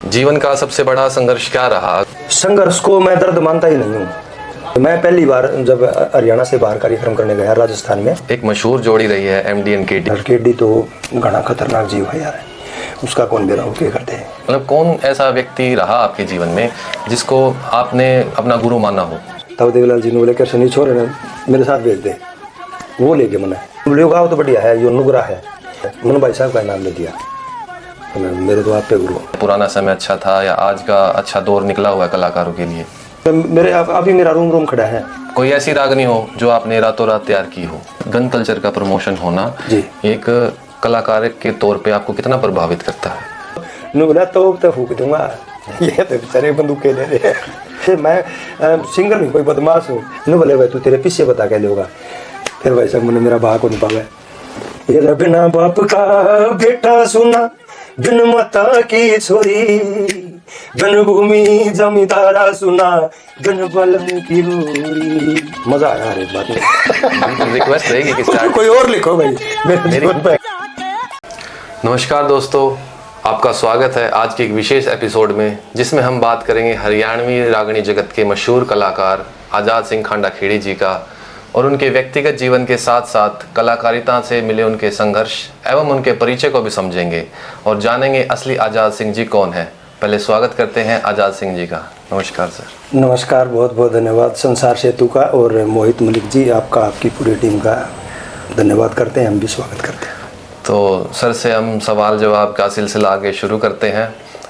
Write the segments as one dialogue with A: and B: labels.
A: जीवन का सबसे बड़ा संघर्ष क्या रहा?
B: संघर्ष को मैं दर्द मानता ही नहीं हूँ। मैं पहली बार जब हरियाणा से बाहर कार्यक्रम करने गया राजस्थान में,
A: एक मशहूर जोड़ी रही है एमडी एंड केडी।
B: केडी तो घना खतरनाक जीव है यार, उसका कौन बेरा के करते हैं।
A: मतलब कौन ऐसा व्यक्ति रहा आपके जीवन में जिसको आपने अपना गुरु माना हो?
B: तब देवलाल जी ने बोले कैसे नहीं छोड़े ना, मेरे साथ भेज दे। वो लेके मना लोग आओ तो बढ़िया है, यो नुगरा है, मन भाई साहब का नाम ले दिया। मेरे तो आप पे गुरु।
A: पुराना समय अच्छा था या आज का अच्छा दौर निकला हुआ है कलाकारों के लिए?
B: तो मेरे अभी मेरा रूम खड़ा है।
A: कोई ऐसी रागनी हो जो आपने रातों रात तैयार की हो? गन कल्चर का प्रमोशन होना
B: जी
A: एक कलाकार के तौर पे आपको कितना प्रभावित करता है?
B: बोला तो फूक दूंगा, ये तो बेचारे बंदूकें ले रहे हैं। मैं सिंगर नहीं कोई बदमाश हूँ। न बोले भाई तू तेरे पीछे बता के होगा। फिर भाई साहब मैंने मेरा बाप को नहीं पावे। ये बिना बाप का बेटा सुना, बिन माता की छोरी, बिन भूमि जमींदारा सुना, बिन बलन की होरी। मजा आया हर एक बात में।
A: रिक्वेस्ट रहेगी कि
B: कोई और लिखो भाई मेरे जीवन पे।
A: नमस्कार दोस्तों, आपका स्वागत है आज के एक विशेष एपिसोड में, जिसमें हम बात करेंगे हरियाणवी रागनी जगत के मशहूर कलाकार आज़ाद सिंह खांडा खेड़ी जी का और उनके व्यक्तिगत जीवन के साथ साथ कलाकारिता से मिले उनके संघर्ष एवं उनके परिचय को भी समझेंगे और जानेंगे असली आज़ाद सिंह जी कौन है। पहले स्वागत करते हैं आज़ाद सिंह जी का। नमस्कार सर।
B: नमस्कार, बहुत बहुत धन्यवाद संसार सेतु का और मोहित मलिक जी आपका, आपकी पूरी टीम का धन्यवाद करते हैं। हम भी स्वागत करते हैं।
A: तो सर से हम सवाल जवाब का सिलसिला आगे शुरू करते हैं।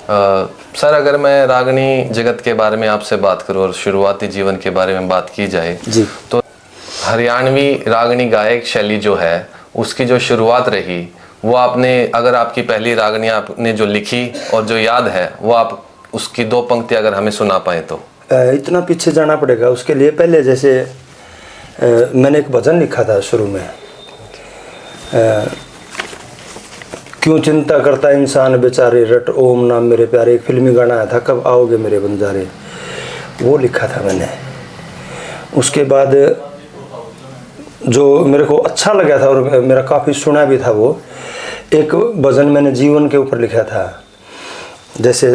A: सर, अगर मैं रागनी जगत के बारे में आपसे बात करूं और शुरुआती जीवन के बारे में बात की जाए
B: जी,
A: तो हरियाणवी रागनी गायक शैली जो है उसकी जो शुरुआत रही वो आपने, अगर आपकी पहली रागनी आपने जो लिखी और जो याद है वो आप उसकी दो पंक्ति अगर हमें सुना पाए तो।
B: इतना पीछे जाना पड़ेगा उसके लिए। पहले जैसे मैंने एक भजन लिखा था शुरू में, क्यों चिंता करता इंसान बेचारे, रट ओम नाम मेरे प्यारे। एक फिल्मी गाना आया था, कब आओगे मेरे बंजारे, वो लिखा था मैंने। उसके बाद जो मेरे को अच्छा लगा था और मेरा काफ़ी सुना भी था, वो एक भजन मैंने जीवन के ऊपर लिखा था। जैसे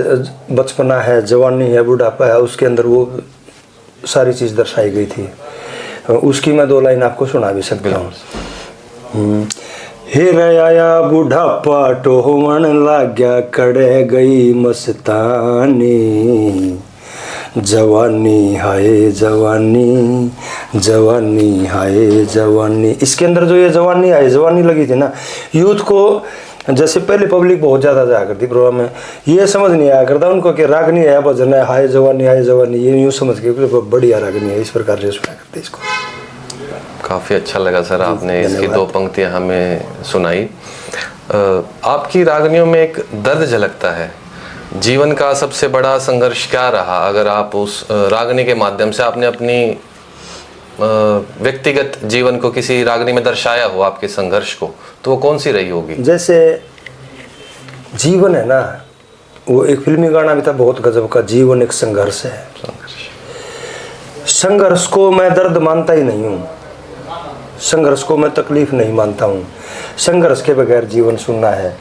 B: बचपना है, जवानी है, बुढ़ापा है, उसके अंदर वो सारी चीज़ दर्शाई गई थी। उसकी मैं दो लाइन आपको सुना भी सकता हूँ। हे आया बुढ़ापा टोहवन लाग्या, कड़े गई मस्तानी, जवानी हाय जवानी, जवानी हाय जवानी। इसके अंदर जो ये जवानी हाय जवानी लगी थी ना, यूथ को, जैसे पहले पब्लिक बहुत ज़्यादा जाया करती प्रोग्राम में, ये समझ नहीं आया करता उनको कि रागनी है, भजन है, हाय जवानी हाय जवानी, ये यूँ समझ के बढ़िया रागनी है, इस प्रकार से सुना करते इसको।
A: काफ़ी अच्छा लगा सर, आपने इसकी दो पंक्तियां हमें सुनाई। आपकी रागनियों में एक दर्द झलकता है। जीवन का सबसे बड़ा संघर्ष क्या रहा? अगर आप उस रागनी के माध्यम से आपने अपनी व्यक्तिगत जीवन को किसी रागनी में दर्शाया हो, आपके संघर्ष को, तो वो कौन सी रही होगी?
B: जैसे जीवन है ना, वो एक फिल्मी गाना भी था बहुत गजब का, जीवन एक संघर्ष है। संघर्ष को मैं दर्द मानता ही नहीं हूँ, संघर्ष को मैं तकलीफ नहीं मानता हूँ। संघर्ष के बगैर जीवन सुनना है।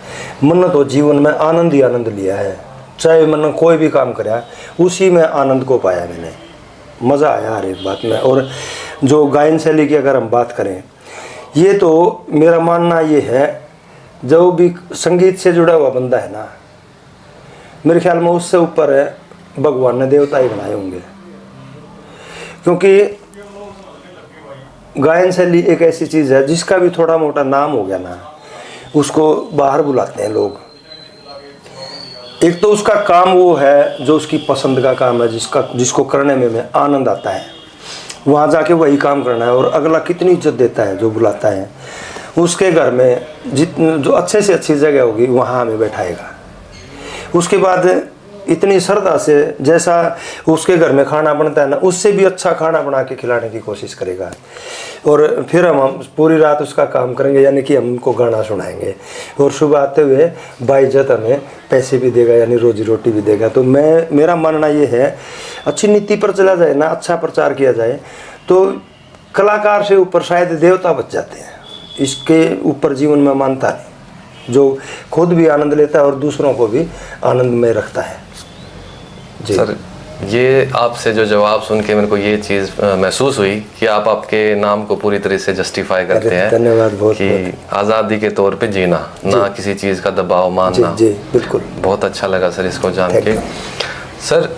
B: मन तो जीवन में आनंद ही आनंद लिया है, चाहे मन कोई भी काम कराया उसी में आनंद को पाया मैंने। मज़ा आया हर एक बात में। और जो गायन शैली की अगर हम बात करें, ये तो मेरा मानना ये है, जो भी संगीत से जुड़ा हुआ बंदा है ना, मेरे ख्याल में उससे ऊपर है भगवान ने देवता ही बनाए होंगे। क्योंकि गायन शैली एक ऐसी चीज़ है जिसका भी थोड़ा मोटा नाम हो गया ना, उसको बाहर बुलाते हैं लोग। एक तो उसका काम वो है जो उसकी पसंद का काम है, जिसको करने में आनंद आता है, वहाँ जाके वही काम करना है। और अगला कितनी इज्जत देता है जो बुलाता है, उसके घर में जो अच्छे से अच्छी जगह होगी वहाँ हमें बैठाएगा। उसके बाद इतनी श्रद्धा से जैसा उसके घर में खाना बनता है ना, उससे भी अच्छा खाना बना के खिलाने की कोशिश करेगा। और फिर हम पूरी रात उसका काम करेंगे, यानी कि हम उनको गाना सुनाएंगे। और सुबह आते हुए बाइज्जत हमें पैसे भी देगा, यानी रोजी रोटी भी देगा। तो मेरा मानना ये है, अच्छी नीति पर चला जाए ना, अच्छा प्रचार किया जाए तो कलाकार से ऊपर शायद देवता बच जाते हैं। इसके ऊपर जीवन में मानता नहीं। जो खुद भी आनंद लेता है और दूसरों को भी आनंद में रखता है जी।
A: सर, ये आपसे जो जवाब सुन के मेरे को ये चीज़ महसूस हुई कि आप आपके नाम को पूरी तरह से जस्टिफाई करते हैं।
B: धन्यवाद बहुत
A: कि आज़ादी के तौर पे जीना, ना किसी चीज़ का दबाव मानना।
B: जी बिल्कुल,
A: बहुत अच्छा लगा सर इसको जान के। सर,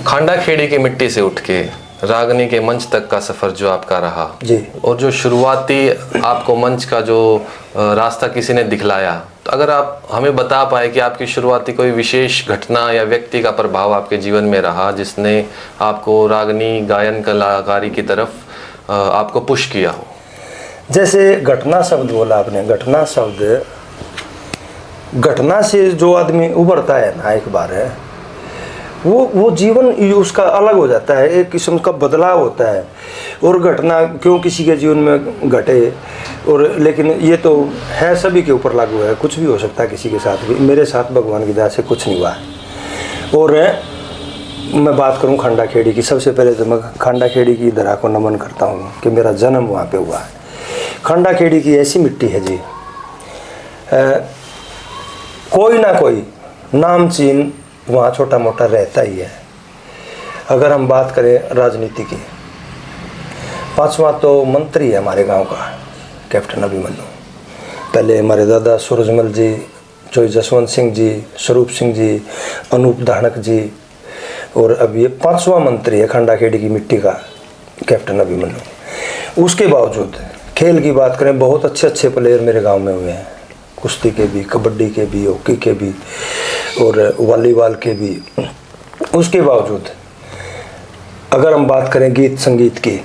A: खांडा खेड़ी की मिट्टी से उठ के रागनी के मंच तक का सफ़र जो आपका रहा
B: जी,
A: और जो शुरुआती आपको मंच का जो रास्ता किसी ने दिखलाया, तो अगर आप हमें बता पाए कि आपकी शुरुआती कोई विशेष घटना या व्यक्ति का प्रभाव आपके जीवन में रहा जिसने आपको रागनी गायन कलाकारी की तरफ आपको पुश किया हो।
B: जैसे घटना शब्द बोला आपने, घटना शब्द, घटना से जो आदमी उभरता है ना एक बार है, वो जीवन उसका अलग हो जाता है, एक किस्म का बदलाव होता है। और घटना क्यों किसी के जीवन में घटे, और लेकिन ये तो है सभी के ऊपर लागू है, कुछ भी हो सकता है किसी के साथ भी। मेरे साथ भगवान की दया से कुछ नहीं हुआ है। और मैं बात करूं खांडा खेड़ी की, सबसे पहले तो मैं खांडा खेड़ी की धरा को नमन करता हूं कि मेरा जन्म वहाँ पे हुआ है। खांडा खेड़ी की ऐसी मिट्टी है जी, कोई ना कोई नाम चीन वहाँ छोटा मोटा रहता ही है। अगर हम बात करें राजनीति की, 5वां तो मंत्री है हमारे गांव का, कैप्टन अभिमन्यु। पहले हमारे दादा सूरजमल जी, चोई जसवंत सिंह जी, स्वरूप सिंह जी, अनूप धानक जी, और अब ये 5वां मंत्री है खांडा खेड़ी की मिट्टी का, कैप्टन अभिमन्यु। उसके बावजूद खेल की बात करें, बहुत अच्छे अच्छे प्लेयर मेरे गांव में हुए हैं, कुश्ती के भी, कबड्डी के भी, हॉकी के भी और वॉलीबॉल के भी। उसके बावजूद अगर हम बात करें गीत संगीत की,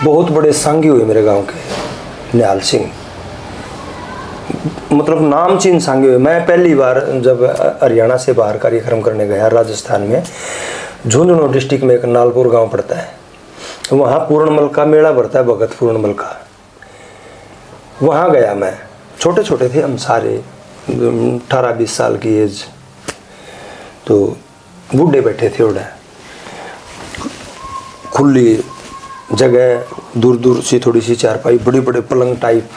B: बहुत बड़े सांगी हुए मेरे गांव के, निहाल सिंह, मतलब नामचीन सांगी हुए। मैं पहली बार जब हरियाणा से बाहर कार्यक्रम करने गया राजस्थान में, झुंझुनू डिस्ट्रिक्ट में एक नालपुर गांव पड़ता है, वहाँ पूर्णमल का मेला भरता है, भगत पूर्णमल का। वहाँ गया मैं, छोटे छोटे थे हम सारे, 18-20 साल की एज, तो बूढ़े बैठे थे, उड़ा खुली जगह, दूर दूर सी थोड़ी सी चारपाई, बड़ी बड़े पलंग टाइप,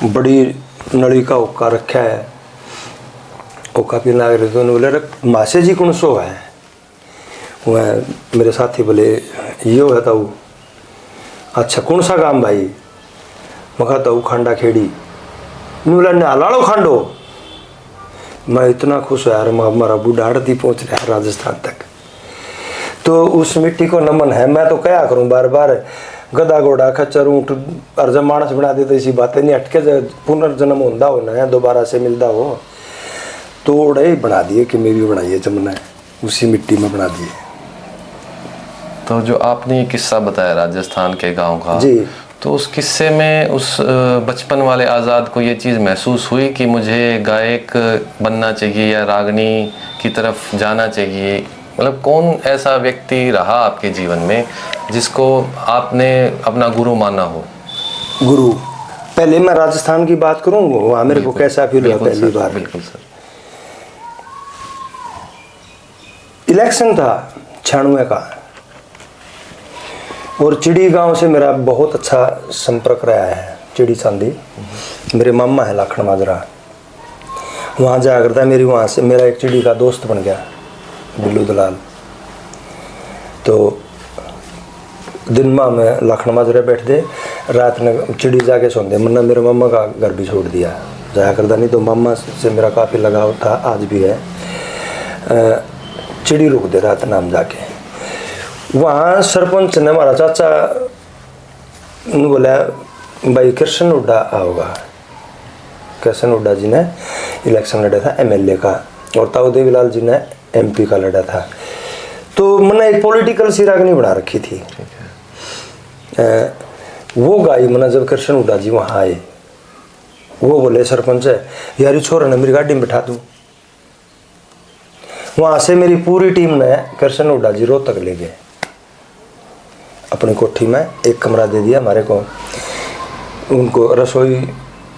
B: बड़ी नली का ओका रखा है, ओका पीने लग रहे थे। उन्होंने बोले मासे जी कौन सो है? वह मेरे साथी बोले यो है ताऊ। अच्छा कौन सा काम भाई? मखा ताऊ खांडा खेड़ी। बोला नालाड़ो खांडो। मैं इतना खुश हुआ यार, हमारा बूढ़ा आड़ती पहुंच रहा है राजस्थान तक। तो उस मिट्टी को नमन है। मैं तो क्या करूं, बार बार गधा घोड़ा खच्चर ऊँट और जब मानस बना देते, ऐसी बातें नहीं हटके पुनर्जन्म होता हो ना, दोबारा से मिलता हो, तो उड़े बना दिए कि मेरी बनाइए जमना है, उसी मिट्टी में बना दिए।
A: तो जो आपने किस्सा बताया राजस्थान के गांव का
B: जी,
A: तो उस किस्से में उस बचपन वाले आज़ाद को ये चीज़ महसूस हुई कि मुझे गायक बनना चाहिए या रागनी की तरफ जाना चाहिए? मतलब कौन ऐसा व्यक्ति रहा आपके जीवन में जिसको आपने अपना गुरु माना हो?
B: गुरु, पहले मैं राजस्थान की बात करूँ, वहाँ मेरे को कैसा फील हुआ पहली बार?
A: बिल्कुल सर।
B: इलेक्शन था 96 का, और चिड़ी गांव से मेरा बहुत अच्छा संपर्क रहा है। चिड़ी चांदी मेरे मामा है लाखन माजरा, वहाँ जाया करता है। मेरी वहाँ से मेरा एक चिड़ी का दोस्त बन गया, बिल्लू दलाल। तो दिन में लाखन माजरे बैठ दे, रात में चिड़ी जाके सोन दे, मन्ना मेरे मामा का घर भी छोड़ दिया, जाया करता नहीं। तो मामा से मेरा काफ़ी लगाव था, आज भी है। चिड़ी रुक दे रात नाम जाके। वहाँ सरपंच ने, हमारा चाचा ने बोला भाई कृष्ण हुड्डा आओगा। कृष्ण हुड्डा जी ने इलेक्शन लड़ा था एमएलए का, और ताऊ देवीलाल जी ने एमपी का लड़ा था। तो मैंने एक पॉलिटिकल सी रागनी बना रखी थी। वो गाई मैंने जब कृष्ण हुड्डा जी वहाँ आए, वो बोले सरपंच यार छोरा ने मेरी गाड़ी में बैठा दूँ। वहाँ से मेरी पूरी टीम ने कृष्ण हुड्डा जी रोहतक ले गए, अपनी कोठी में एक कमरा दे दिया हमारे को। उनको रसोई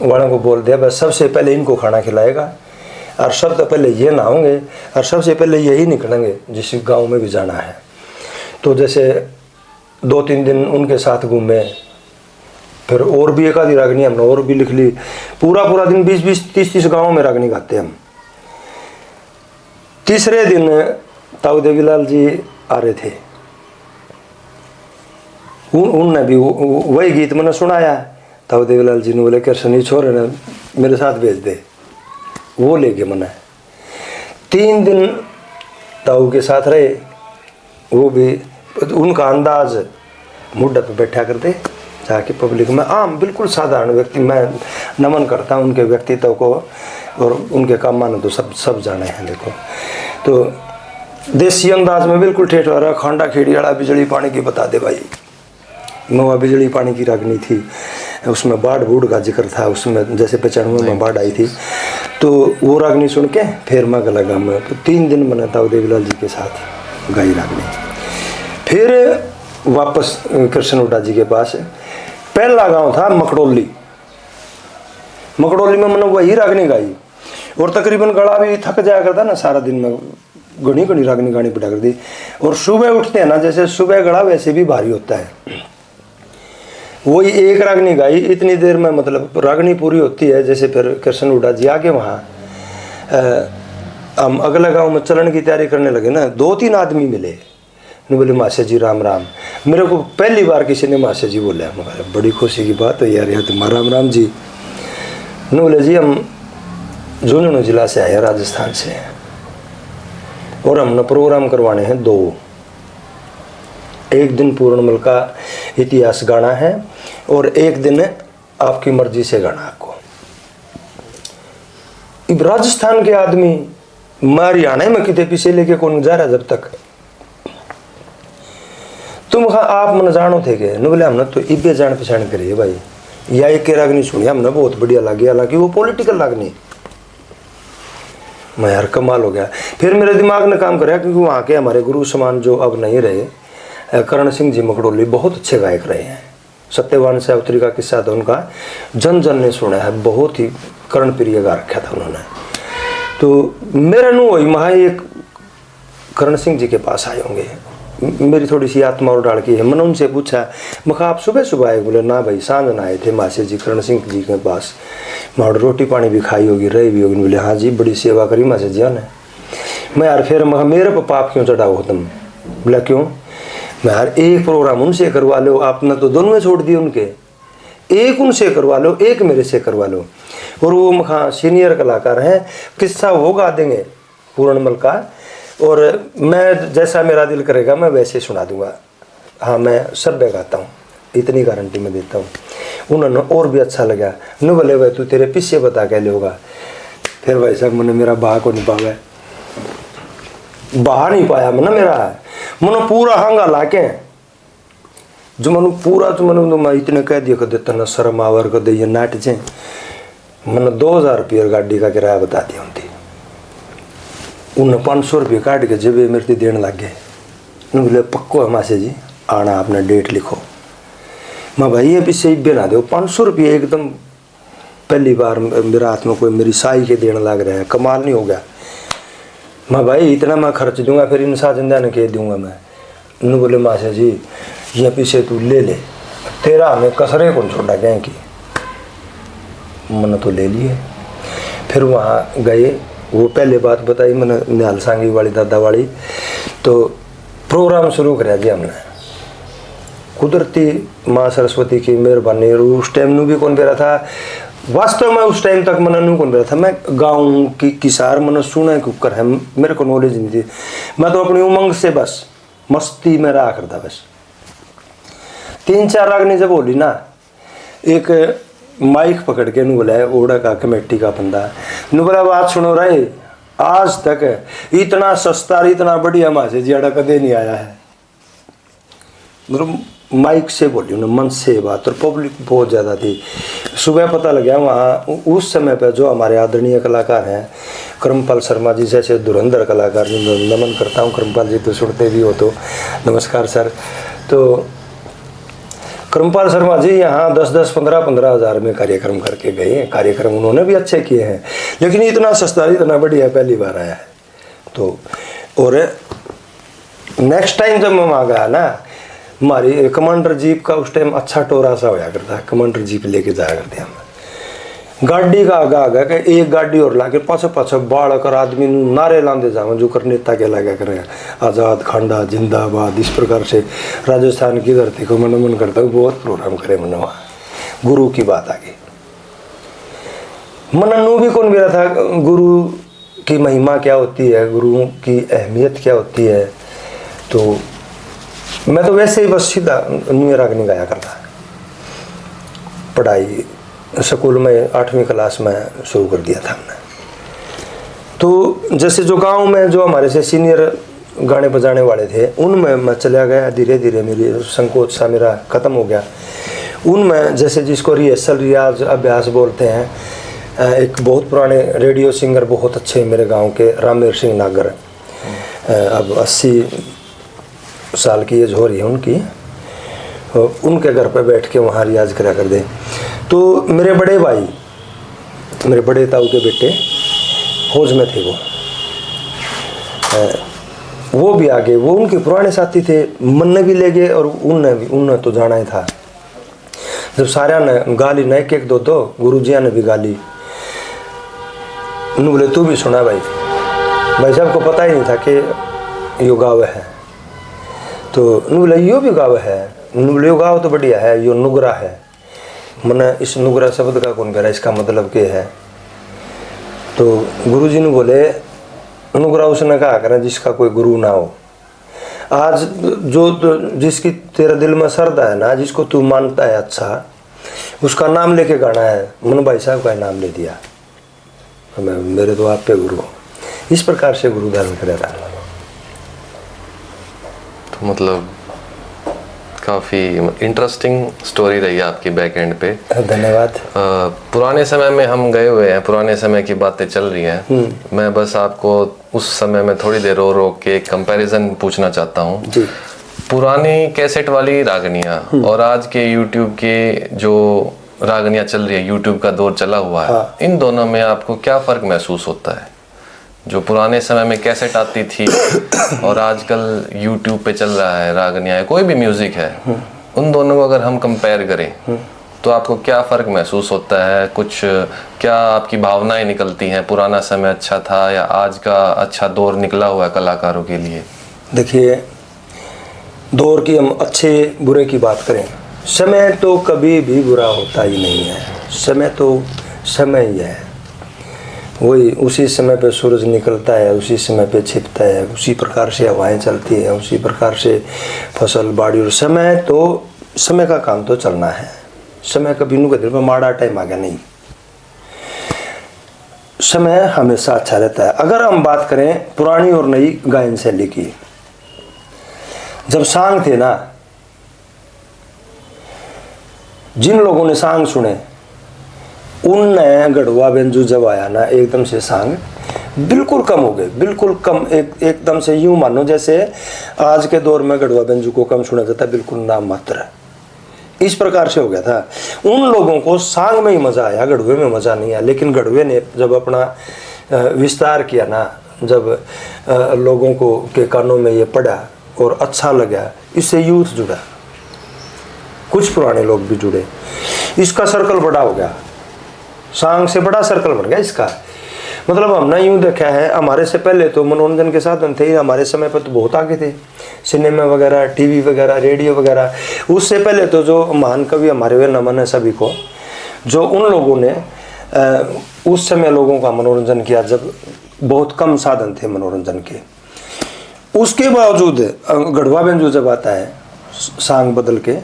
B: वालों को बोल दिया बस सबसे पहले इनको खाना खिलाएगा, और सबसे पहले ये नहाओगे, और सबसे पहले यही निकलेंगे जिस गांव में भी जाना है। तो जैसे 2-3 दिन उनके साथ घूमे, फिर और भी एक आधी रागनी हमने और भी लिख ली। पूरा पूरा दिन 20-20, 30-30 गाँव में रागनी गाते हम। तीसरे दिन ताऊ देवीलाल जी आ रहे थे, उनने भी वही गीत मैंने सुनाया। ताऊ देवीलाल जी ने बोले कृष्ण छोरे ने मेरे साथ भेज दे, वो लेके मना। 3 दिन ताऊ के साथ रहे। वो भी उनका अंदाज मुड्ढे पे बैठा करते जाके पब्लिक में, आम बिल्कुल साधारण व्यक्ति। मैं नमन करता हूँ उनके व्यक्तित्व को और उनके काम मानो तो सब जाने हैं। देखो तो देसी अंदाज में बिल्कुल ठेठ हो रहा। खांडा खेड़ी वाला बिजली पानी की बता दे भाई। नवा बिजली पानी की रागनी थी, उसमें बाढ़ बूढ़ का जिक्र था। उसमें जैसे 95 में बाढ़ आई थी, तो वो रागनी सुन के फिर मैं गला गाँव में। तो 3 दिन मैंने ताऊ देवीलाल जी के साथ गाई रागनी। फिर वापस कृष्ण उड्डा जी के पास। पहला गांव था मकड़ोली। मकड़ोली में मैंने वही रागनी गाई और तकरीबन गला भी थक जाया करता ना सारा दिन में, घनी घनी रागनी गानी पड़ा कर दी। और सुबह उठते हैं ना, जैसे सुबह गला वैसे भी भारी होता है। वही एक रागनी गाई इतनी देर में, मतलब रागनी पूरी होती है। जैसे फिर कृष्ण उड्डा जी आके वहाँ हम अगला गांव में चलन की तैयारी करने लगे ना। 2-3 आदमी मिले, ने बोले मास्टर जी राम राम। मेरे को पहली बार किसी ने मास्टर जी बोला। मगर बड़ी खुशी की बात है यार, तुम्हारा राम राम जी। ने बोले जी हम झुंझुनू जिला से आए हैं, राजस्थान से, और हमने प्रोग्राम करवाने हैं 2। एक दिन पूर्णमल का इतिहास गाना है और एक दिन आपकी मर्जी से गाना आपको। अब राजस्थान के आदमी हरियाणा में कितने पीछे लेके कौन जा रहा जब तक तुम आप मन जानो थे के। बोले हमने तो इबे जान पहचान करिए भाई, या एक रागनी सुनी हमने बहुत बढ़िया लगी। हालांकि वो पॉलिटिकल रागनी, मैं यार कमाल हो गया। फिर मेरे दिमाग ने काम कराया, क्योंकि वहाँ के हमारे गुरु समान जो अब नहीं रहे, करण सिंह जी मकड़ोली बहुत अच्छे गायक रहे हैं। सत्यवान सावित्री का किस्सा था उनका, जन जन ने सुना है, बहुत ही कर्ण प्रिय गा रखा था उन्होंने। तो मेरा नु वही महा एक करण सिंह जी के पास आए होंगे। मेरी थोड़ी सी आत्मा और डाल की है। मैंने उनसे पूछा, मैं आप सुबह सुबह आए? बोले ना भाई सांझ न आए थे मासी जी करण सिंह जी के पास। मैं रोटी पानी भी खाई होगी, रही भी होगी। बोले हाँ जी बड़ी सेवा करी मासी जी ने। मैं यार फिर मेरे पर पाप क्यों चढ़ाओ तुम? बोला क्यों? मैं यार एक प्रोग्राम उनसे करवा लो, आपने तो दोनों में छोड़ दिए उनके। एक उनसे करवा लो, एक मेरे से करवा लो। और वो हाँ सीनियर कलाकार हैं, किस्सा वो गा देंगे पूर्णमल का, और मैं जैसा मेरा दिल करेगा मैं वैसे सुना दूंगा। हाँ मैं सभ्य गाता हूँ, इतनी गारंटी मैं देता हूँ। उन्होंने और भी अच्छा लगा। न बोले भाई तू तेरे पीछे बता के ले होगा। फिर भाई साहब मैंने मेरा बहा को नहीं पाया, बहा नहीं पाया मैंने पूरा हंगा लाके जो मैंने पूरा जो मैंने इतने कह दिया कर देता ना शर्म आवर कर दे नाट जे। मैंने 2000 रुपये गाड़ी का किराया बता दिया उनकी। उन्हें 500 रुपये काट के जब मेरे देने लग गए। बोले पक्को है मासे जी आना, आपने डेट लिखो। मैं भाई ये पीछे इब्बे ना दो 500 रुपये एकदम पहली बार मेरा हाथ में कोई मेरी साई के देने लग रहे हैं, कमाल नहीं हो गया। मैं भाई इतना मैं खर्च दूंगा फिर इन साजिंदा ने कह दूंगा मैं। उन्होंने बोले मासा जी ये पीछे तू ले ले, तेरा हमें कसरे कौन छोड़ा गए की। मैंने तो ले लिए। फिर वहाँ गए, वो पहले बात बताई मैंने निहाल सांगी वाली दादा वाली। तो प्रोग्राम शुरू कराया जी हमने, कुदरती माँ सरस्वती की मेहरबानी। उस टाइम नू भी कौन बेरा था वास्तव में, उस टाइम तक मैंने नू कौन बेरा था। मैं गाँव की किसार मैंने सुना कुकर है, मेरे को नॉलेज नहीं थी। मैं तो अपनी उमंग से बस मस्ती में रहा करता। बस 3-4 रागनी जब बोली ना, एक माइक पकड़ के नू बोला है ओड़ा का कमेटी का बंदा, नू बोला बात सुनो रहे, आज तक इतना सस्ता इतना बढ़िया मासे जियाड़ा कदे नहीं आया है। मतलब माइक से बोली उन्हें, मन से बात, और पब्लिक बहुत ज़्यादा थी। सुबह पता लगा वहाँ उस समय पर जो हमारे आदरणीय कलाकार हैं कर्मपाल शर्मा जी जैसे धुरंधर कलाकार, नमन करता हूँ। कर्मपाल जी तो सुनते भी हो तो नमस्कार सर। तो कर्मपाल शर्मा जी यहाँ 10-10, 15-15 हज़ार में कार्यक्रम करके गए हैं। कार्यक्रम उन्होंने भी अच्छे किए हैं, लेकिन इतना सस्ता इतना बढ़िया पहली बार आया है। तो और नेक्स्ट टाइम जब मैं वहाँ गया ना, हमारी कमांडर जीप का उस टाइम अच्छा टोरा सा होया करता है, कमांडर जीप लेके जाया करते हम। गाड़ी का आगा आगा के एक गाड़ी और लाके पाछे पाछे बाढ़ कर आदमी नारे लांदे जाओ जो कर नेता के लगा करें आज़ाद खांडा जिंदाबाद। इस प्रकार से राजस्थान की धरती को मन मन करता है, बहुत प्रोग्राम करे मन वहाँ। गुरु की बात आ गई, मननू भी कौन मेरा था, गुरु की महिमा क्या होती है, गुरुओं की अहमियत क्या होती है। तो मैं तो वैसे ही बस सीधा न्यू रागनी गाया करता। पढ़ाई स्कूल में 8वीं क्लास में शुरू कर दिया था हमने। तो जैसे जो गांव में जो हमारे से सीनियर गाने बजाने वाले थे उनमें मैं चला गया, धीरे धीरे मेरी संकोच सा मेरा ख़त्म हो गया। उनमें जैसे जिसको रिहर्सल रियाज अभ्यास बोलते हैं, एक बहुत पुराने रेडियो सिंगर बहुत अच्छे मेरे गांव के रामेर सिंह नागर, अब 80 साल की एज हो रही है उनकी, उनके घर पे बैठ के वहाँ रियाज करा कर दे। तो मेरे बड़े भाई, मेरे बड़े ताऊ के बेटे फौज में थे, वो भी आ गए, वो उनके पुराने साथी थे, मन भी ले गए और उनने तो जाना ही था। जब सारे ने गाली न एक दो गुरु जी ने भी गाली, उन्होंने बोले तू भी सुना भाई साहब को पता ही नहीं था कि यो गाँव है। तो उन्होंने बोले यो भी गाँव है, उन्होंने बोले यो गाँव तो बढ़िया है, यो नुगरा है। मैंने इस नुगरा शब्द का कौन कह रहा है, इसका मतलब क्या है। तो गुरुजी ने बोले नुगरा उसने कहा करें जिसका कोई गुरु ना हो। आज जो जिसकी तेरे दिल में श्रद्धा है ना, जिसको तू मानता है अच्छा, उसका नाम लेके गाना है। मैंने भाई साहब का नाम ले दिया, मेरे तो आप पे गुरु हो। इस प्रकार से गुरु धारण कर रहा है।
A: तो मतलब काफ़ी इंटरेस्टिंग स्टोरी रही है आपकी बैक एंड पे।
B: धन्यवाद।
A: पुराने समय में हम गए हुए हैं, पुराने समय की बातें चल रही हैं। मैं बस आपको उस समय में थोड़ी देर रोक के एक कंपैरिजन पूछना चाहता हूँ। पुरानी कैसेट वाली रागनियाँ और आज के यूट्यूब के जो रागनियाँ चल रही है, यूट्यूब का दौर चला हुआ है, इन दोनों में आपको क्या फ़र्क महसूस होता है? जो पुराने समय में कैसेट आती थी और आजकल यूट्यूब पे चल रहा है रागनियाँ, कोई भी म्यूज़िक है, उन दोनों को अगर हम कंपेयर करें तो आपको क्या फ़र्क महसूस होता है? कुछ क्या आपकी भावनाएं निकलती हैं, पुराना समय अच्छा था या आज का अच्छा दौर निकला हुआ है कलाकारों के लिए?
B: देखिए, दौर की हम अच्छे बुरे की बात करें, समय तो कभी भी बुरा होता ही नहीं है। समय तो समय ही है, वही उसी समय पे सूरज निकलता है, उसी समय पे छिपता है, उसी प्रकार से हवाएं चलती हैं, उसी प्रकार से फसल बाड़ी। और समय तो समय का काम तो चलना है। समय कभी नु दिल में माड़ा टाइम आ गया नहीं, समय हमेशा अच्छा रहता है। अगर हम बात करें पुरानी और नई गायन शैली की, जब सांग थे ना, जिन लोगों ने सांग सुने उनने गढ़वा बेंजू जब आया ना, एकदम से सांग बिल्कुल कम हो गए, बिल्कुल कम। एकदम से यूं मानो जैसे आज के दौर में गढ़वा बेंजू को कम सुना जाता है, बिल्कुल नाम मात्र। इस प्रकार से हो गया था। उन लोगों को सांग में ही मजा आया, गढ़वे में मजा नहीं आया। लेकिन गढ़वे ने जब अपना विस्तार किया ना, जब लोगों को के कानों में ये पड़ा और अच्छा लगा, इससे यूथ जुड़ा, कुछ पुराने लोग भी जुड़े, इसका सर्कल बड़ा हो गया, सांग से बड़ा सर्कल बन गया इसका। मतलब हमने यूँ देखा है, हमारे से पहले तो मनोरंजन के साधन थे, हमारे समय पर तो बहुत आगे थे, सिनेमा वगैरह, टीवी वगैरह, रेडियो वगैरह। उससे पहले तो जो महान कवि हमारे वे नमन है सभी को, जो उन लोगों ने उस समय लोगों का मनोरंजन किया जब बहुत कम साधन थे मनोरंजन के। उसके बावजूद गढ़वा बेंजू जब आता है, सांग बदल के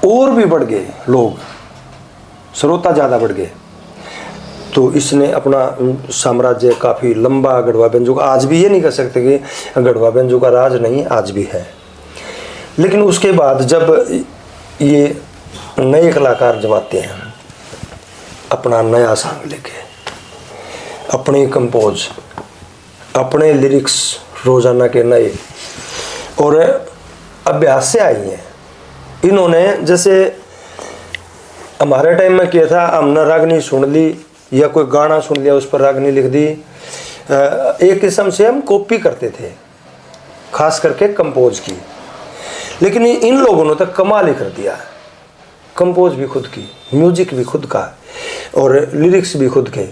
B: और भी बढ़ गए लोग, श्रोता ज़्यादा बढ़ गए, तो इसने अपना साम्राज्य काफ़ी लंबा गढ़वा बेंजू का, आज भी ये नहीं कह सकते कि गढ़वा बेंजू का राज नहीं, आज भी है। लेकिन उसके बाद जब ये नए कलाकार जब आते हैं अपना नया सांग लेके, अपने कंपोज, अपने लिरिक्स रोजाना के नए और अभ्यास से आई हैं इन्होंने। जैसे हमारे टाइम में किया था, हमने रागनी सुन ली या कोई गाना सुन लिया, उस पर रागनी लिख दी, एक किस्म से हम कॉपी करते थे, खास करके कंपोज की। लेकिन इन लोगों ने तो कमाल ही कर दिया। कंपोज भी खुद की, म्यूजिक भी खुद का और लिरिक्स भी खुद के,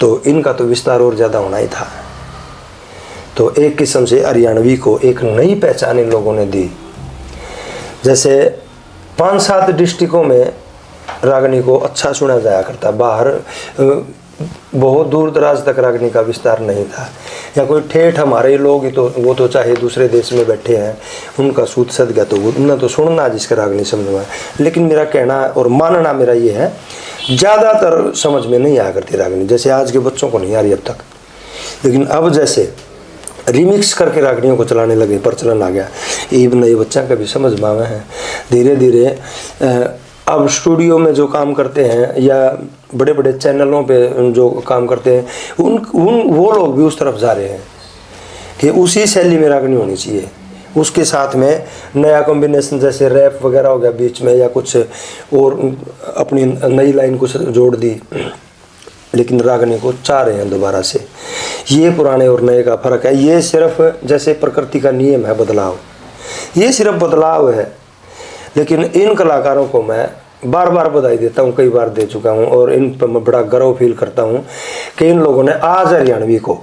B: तो इनका तो विस्तार और ज़्यादा होना ही था। तो एक किस्म से हरियाणवी को एक नई पहचान इन लोगों ने दी। जैसे 5-7 डिस्ट्रिक्टों में रागनी को अच्छा सुना जाया करता, बाहर बहुत दूर दराज तक रागनी का विस्तार नहीं था। या कोई ठेठ हमारे लोग ही तो वो तो चाहे दूसरे देश में बैठे हैं, उनका सूद सद गया तो उन्हें तो सुनना जिसका रागनी समझ में। लेकिन मेरा कहना और मानना मेरा ये है, ज़्यादातर समझ में नहीं आया करती रागनी, जैसे आज के बच्चों को नहीं आ रही अब तक। लेकिन अब जैसे रिमिक्स करके रागनियों को चलाने लगे, प्रचलन आ गया, इवन नए बच्चा का भी समझ में आवे हैं धीरे धीरे। अब स्टूडियो में जो काम करते हैं या बड़े बड़े चैनलों पे जो काम करते हैं, वो लोग भी उस तरफ जा रहे हैं कि उसी शैली में रागनी होनी चाहिए। उसके साथ में नया कॉम्बिनेशन जैसे रैप वगैरह हो गया बीच में, या कुछ और अपनी नई लाइन कुछ जोड़ दी, लेकिन रागनी को चाह रहे हैं दोबारा से। ये पुराने और नए का फ़र्क है। ये सिर्फ जैसे प्रकृति का नियम है बदलाव, ये सिर्फ बदलाव है। लेकिन इन कलाकारों को मैं बार बार बधाई देता हूँ, कई बार दे चुका हूँ, और इन पर मैं बड़ा गर्व फील करता हूँ कि इन लोगों ने आज हरियाणवी को,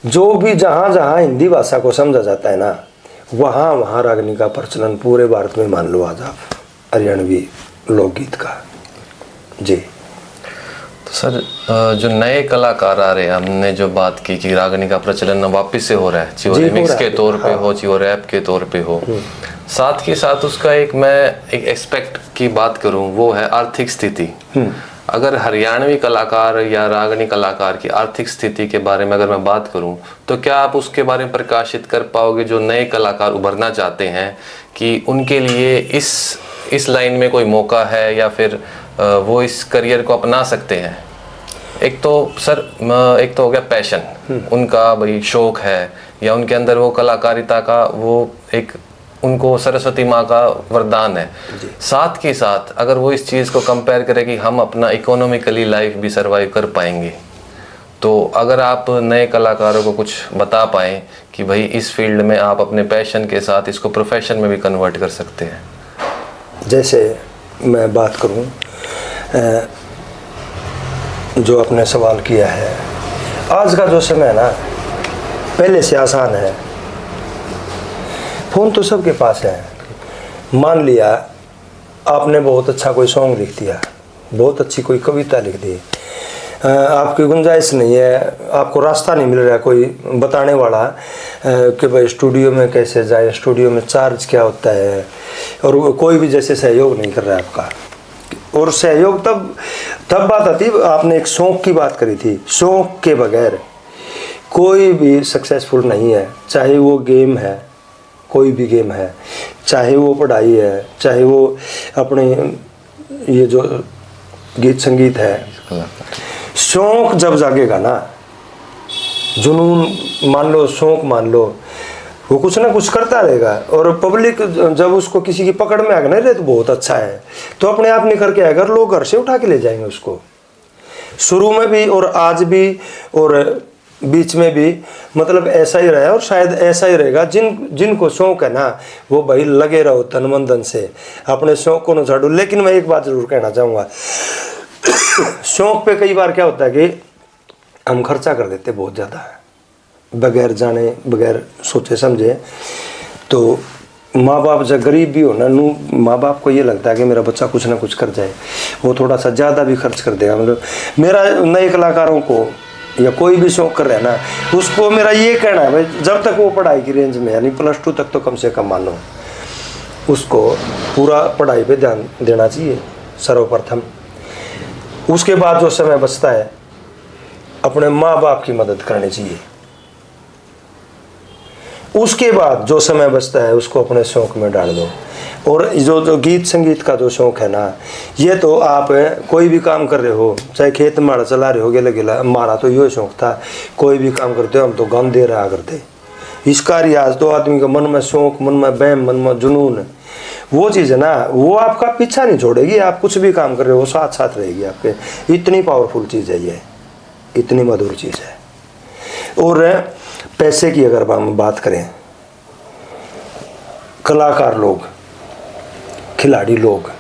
B: जो भी जहाँ जहाँ हिंदी भाषा को समझा जाता है ना, वहाँ वहाँ रागनी का प्रचलन पूरे भारत में मान लो आज आप हरियाणवी लोकगीत का। जी
A: तो सर, जो नए कलाकार आ रहे हैं, हमने जो बात की कि रागनी का प्रचलन वापस से हो रहा है, चाहे रिमिक्स के तौर पे हो, चाहे रैप के तौर पे हो, साथ के साथ उसका मैं एक एस्पेक्ट की बात करूं, वो है आर्थिक स्थिति। अगर हरियाणवी कलाकार या रागनी कलाकार की आर्थिक स्थिति के बारे में अगर मैं बात करूं, तो क्या आप उसके बारे में प्रकाशित कर पाओगे, जो नए कलाकार उभरना चाहते हैं, कि उनके लिए इस लाइन में कोई मौका है, या फिर वो इस करियर को अपना सकते हैं? एक तो सर, एक तो हो गया पैशन, उनका भाई शौक है, या उनके अंदर वो कलाकारिता का वो एक, उनको सरस्वती माँ का वरदान है। साथ के साथ अगर वो इस चीज़ को कंपेयर करें कि हम अपना इकोनॉमिकली लाइफ भी सर्वाइव कर पाएंगे, तो अगर आप नए कलाकारों को कुछ बता पाएँ कि भाई इस फील्ड में आप अपने पैशन के साथ इसको प्रोफेशन में भी कन्वर्ट कर सकते हैं।
B: जैसे मैं बात करूं, जो आपने सवाल किया है, आज का जो समय है ना, पहले से आसान है। फ़ोन तो सबके पास है। मान लिया आपने बहुत अच्छा कोई सॉन्ग लिख दिया, बहुत अच्छी कोई कविता लिख दी, आपकी गुंजाइश नहीं है, आपको रास्ता नहीं मिल रहा कोई बताने वाला कि भाई स्टूडियो में कैसे जाए, स्टूडियो में चार्ज क्या होता है, और कोई भी जैसे सहयोग नहीं कर रहा है आपका। और सहयोग तब बात आती, आपने एक शौक की बात करी थी, शौक के बगैर कोई भी सक्सेसफुल नहीं है। चाहे वो गेम है, कोई भी गेम है, चाहे वो पढ़ाई है, चाहे वो अपने ये जो गीत संगीत है, शौक जब जागेगा ना, जुनून मान लो, शौक मान लो, वो कुछ ना कुछ करता रहेगा। और पब्लिक जब उसको किसी की पकड़ में आएगा ना, रे तो बहुत अच्छा है, तो अपने आप निखर के आएगा, लोग घर से उठा के ले जाएंगे उसको। शुरू में भी और आज भी और बीच में भी मतलब ऐसा ही रहा, और शायद ऐसा ही रहेगा। जिनको शौक है ना, वो भाई लगे रहो तन मन धन से, अपने शौक को न छाड़ो। लेकिन मैं एक बात जरूर कहना चाहूँगा, शौक पे कई बार क्या होता है कि हम खर्चा कर देते बहुत ज़्यादा, बगैर जाने बगैर सोचे समझे। तो माँ बाप जब गरीब भी हो ना, माँ बाप को ये लगता है कि मेरा बच्चा कुछ ना कुछ कर जाए, वो थोड़ा सा ज़्यादा भी खर्च कर देगा। मतलब मेरा नए कलाकारों को या कोई भी शौक कर रहा है ना, उसको मेरा ये कहना है भाई, जब तक वो पढ़ाई की रेंज में, यानी +2 तक तो कम से कम मानो, उसको पूरा पढ़ाई पे ध्यान देना चाहिए सर्वप्रथम। उसके बाद जो समय बचता है, अपने माँ बाप की मदद करनी चाहिए। उसके बाद जो समय बचता है, उसको अपने शौक में डाल दो। और जो गीत संगीत का जो शौक है ना, ये तो आप कोई भी काम कर रहे हो, चाहे खेत माड़ा चला रहे हो, गेला हमारा तो ये शौक था, कोई भी काम करते हो हम तो गान दे रहा करते। इसका रियाज तो आदमी के मन में शौक, मन में बैम, मन में जुनून, वो चीज़ है ना, वो आपका पीछा नहीं छोड़ेगी। आप कुछ भी काम कर रहे हो, साथ साथ रहेगी आपके। इतनी पावरफुल चीज़ है ये, इतनी मधुर चीज़ है। और पैसे की अगर हम बात करें, कलाकार लोग, खिलाड़ी लोग,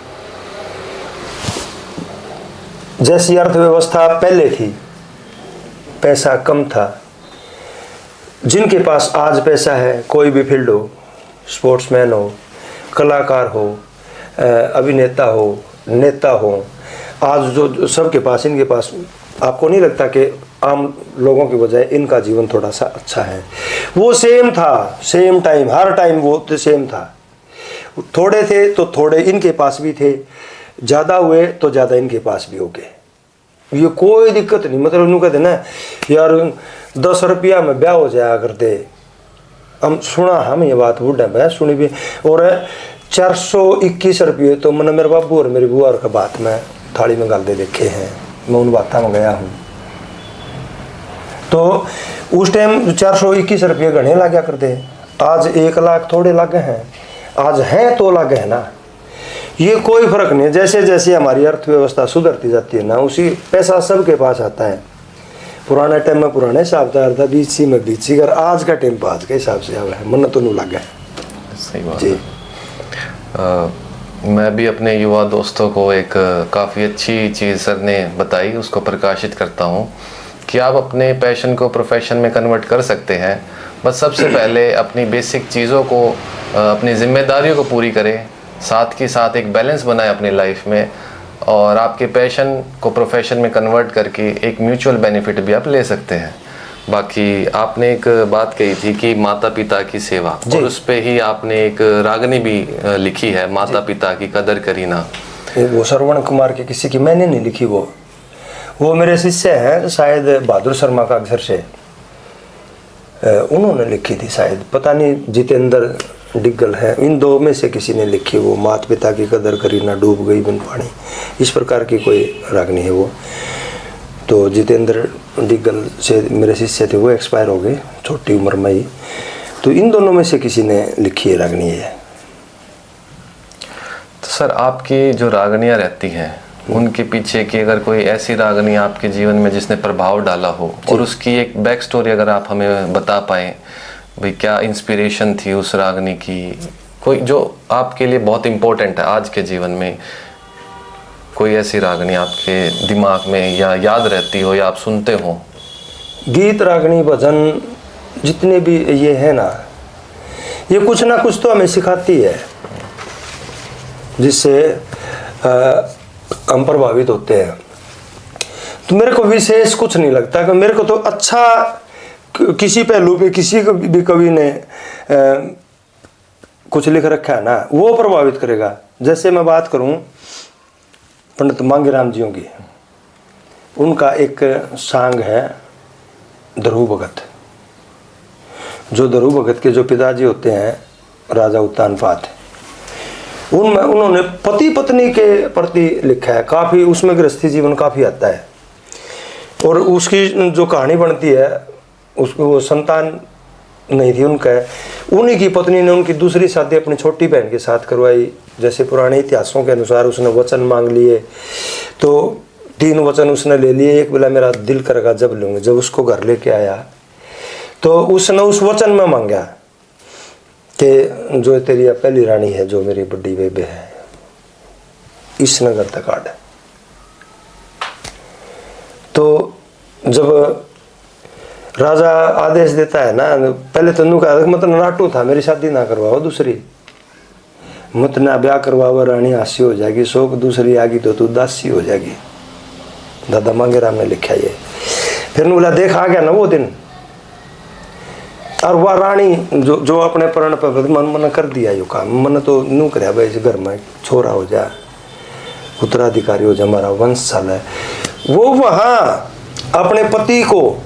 B: जैसी अर्थव्यवस्था पहले थी, पैसा कम था, जिनके पास आज पैसा है, कोई भी फील्ड हो, स्पोर्ट्समैन हो, कलाकार हो, अभिनेता हो, नेता हो, आज जो सबके पास, इनके पास, आपको नहीं लगता कि आम लोगों की बजाय इनका जीवन थोड़ा सा अच्छा है? वो सेम था, सेम टाइम, हर टाइम वो तो सेम था। थोड़े थे तो थोड़े इनके पास भी थे, ज़्यादा हुए तो ज़्यादा इनके पास भी हो गए। ये कोई दिक्कत नहीं, मतलब उन्होंने कहते ना यार 10 रुपया में ब्याह हो जाया करते, हम सुना, हम ये बात बूढ़ा मैं सुनी भी, और 421 रुपये तो मैंने मेरे बाबू और मेरी बुआ का बात में थाली में गाल दे देखे हैं, मैं उन बातों में गया हूँ। तो उस टाइम 421 रुपये गढ़े लगा करते, आज 1 लाख थोड़े लागे हैं, आज हैं तो लागे है ना। ये कोई फर्क नहीं, जैसे जैसे हमारी अर्थव्यवस्था सुधरती जाती है ना, उसी पैसा सबके पास आता है। पुराने टाइम में पुराने हिसाब से था, बीच में बीच, अगर आज का टाइम आज के हिसाब से आवा है, मन तो नहीं लगा है।
A: सही बात जी। मैं भी अपने युवा दोस्तों को एक काफ़ी अच्छी चीज़ सर ने बताई, उसको प्रकाशित करता हूँ कि आप अपने पैशन को प्रोफेशन में कन्वर्ट कर सकते हैं। बस सबसे पहले अपनी बेसिक चीज़ों को, अपनी जिम्मेदारियों को पूरी करें, साथ के साथ एक बैलेंस बनाएं अपनी लाइफ में, और आपके पैशन को प्रोफेशन में कन्वर्ट करके एक म्यूचुअल बेनिफिट भी आप ले सकते हैं। बाकी आपने एक बात कही थी कि माता पिता की सेवा, और उस पे ही आपने एक रागनी भी लिखी है, माता पिता की कदर करी ना।
B: वो श्रवण कुमार के किसी की मैंने नहीं लिखी, वो मेरे शिष्य हैं, शायद बहादुर शर्मा का अक्षर से उन्होंने लिखी थी, शायद पता नहीं, जितेंद्र डिग्गल है, इन दो में से किसी ने लिखी। वो माता पिता की कदर करी ना डूब गई बिन पानी, इस प्रकार की कोई रागनी है वो। तो जितेंद्र डिग्गल से मेरे शिष्य थे, वो एक्सपायर हो गए छोटी उम्र में ही। तो इन दोनों में से किसी ने लिखी है रागनी है।
A: तो सर आपकी जो रागनियाँ रहती हैं, उनके पीछे की अगर कोई ऐसी रागनी आपके जीवन में जिसने प्रभाव डाला हो, और उसकी एक बैक स्टोरी अगर आप हमें बता पाएँ, भाई क्या इंस्पिरेशन थी उस रागनी की, कोई जो आपके लिए बहुत इम्पोर्टेंट है आज के जीवन में, कोई ऐसी रागनी आपके दिमाग में या याद रहती हो या आप सुनते हो?
B: गीत, रागनी, भजन जितने भी ये है ना, ये कुछ ना कुछ तो हमें सिखाती है, जिससे हम प्रभावित होते हैं। तो मेरे को विशेष कुछ नहीं लगता, कि मेरे को तो अच्छा किसी पहलू पे किसी भी कवि ने कुछ लिख रखा है ना, वो प्रभावित करेगा। जैसे मैं बात करूं पंडित मांगेराम जियों की, उनका एक सांग है ध्रुव भगत। जो ध्रुव भगत के जो पिताजी होते हैं राजा उत्तानपाद, उनमें उन्होंने पति पत्नी के प्रति लिखा है, काफ़ी उसमें गृहस्थी जीवन काफ़ी आता है। और उसकी जो कहानी बनती है, उसको वो संतान नहीं थी उनका, उन्हीं की पत्नी ने उनकी दूसरी शादी अपनी छोटी बहन के साथ करवाई। जैसे पुराने इतिहासों के अनुसार उसने वचन मांग लिए, तो 3 वचन उसने ले लिए। एक बोला मेरा दिल करेगा जब लूँगा, जब उसको घर लेके आया तो उसने उस वचन में मांगा कि जो तेरी पहली रानी है, जो मेरी बड़ी बेबे है, इस नगर तक आड़। तो जब राजा आदेश देता है ना, पहले तो नू कहा मत नाटू था, मेरी शादी ना करवाओ दूसरी, मत ना ब्याह करवाओ, रानी हासी हो जाएगी, शोक दूसरी आगी तो तू दासी हो जाएगी। दादा मांगेराम ने लिखा ये। फिर बोला देख आ गया ना वो दिन, और वह रानी जो अपने प्रण पर मन कर दिया यो काम, मन तो नू कर भाई घर में छोरा हो जा, उत्तराधिकारी हो जा, हमारा वंश चल है। वो वहाँ अपने पति को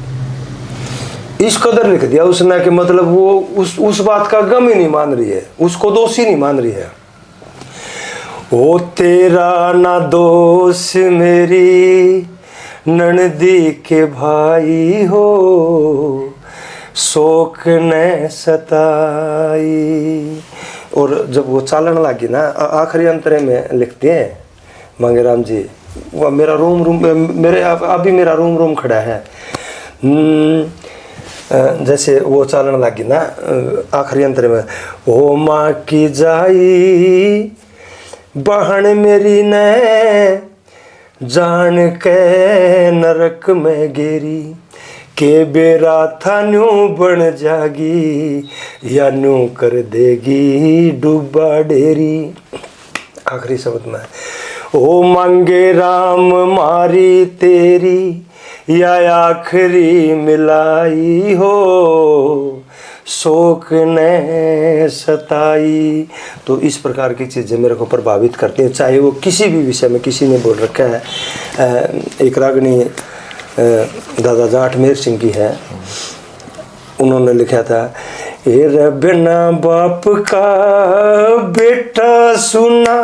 B: इस कदर लिख दिया उसने कि मतलब वो उस बात का गम ही नहीं मान रही है, उसको दोषी नहीं मान रही है। ओ तेरा ना दोष मेरी ननदी के भाई हो, शोक ने सताई। और जब वो चालन लगी ना, आखिरी अंतरे में लिखते हैं मांगेराम जी, वो मेरा रोम मेरे अभी मेरा रोम खड़ा है। जैसे वो चालन लगी ना आखिरी अंतर में, ओ माँ की जाई बहन मेरी ने जान के नरक में गेरी के बेरा था न्यू बन जागी या न्यू कर देगी डूबा डेरी। आखिरी शब्द में, ओ मांगे राम मारी तेरी या आखिरी मिलाई हो शोक ने सताई। तो इस प्रकार की चीज़ें मेरे को प्रभावित करती हैं, चाहे वो किसी भी विषय में। किसी ने बोल रखा है, एक रागनी दादा जाट मेहर सिंह की है, उन्होंने लिखा था, ए बिना बाप का बेटा सुना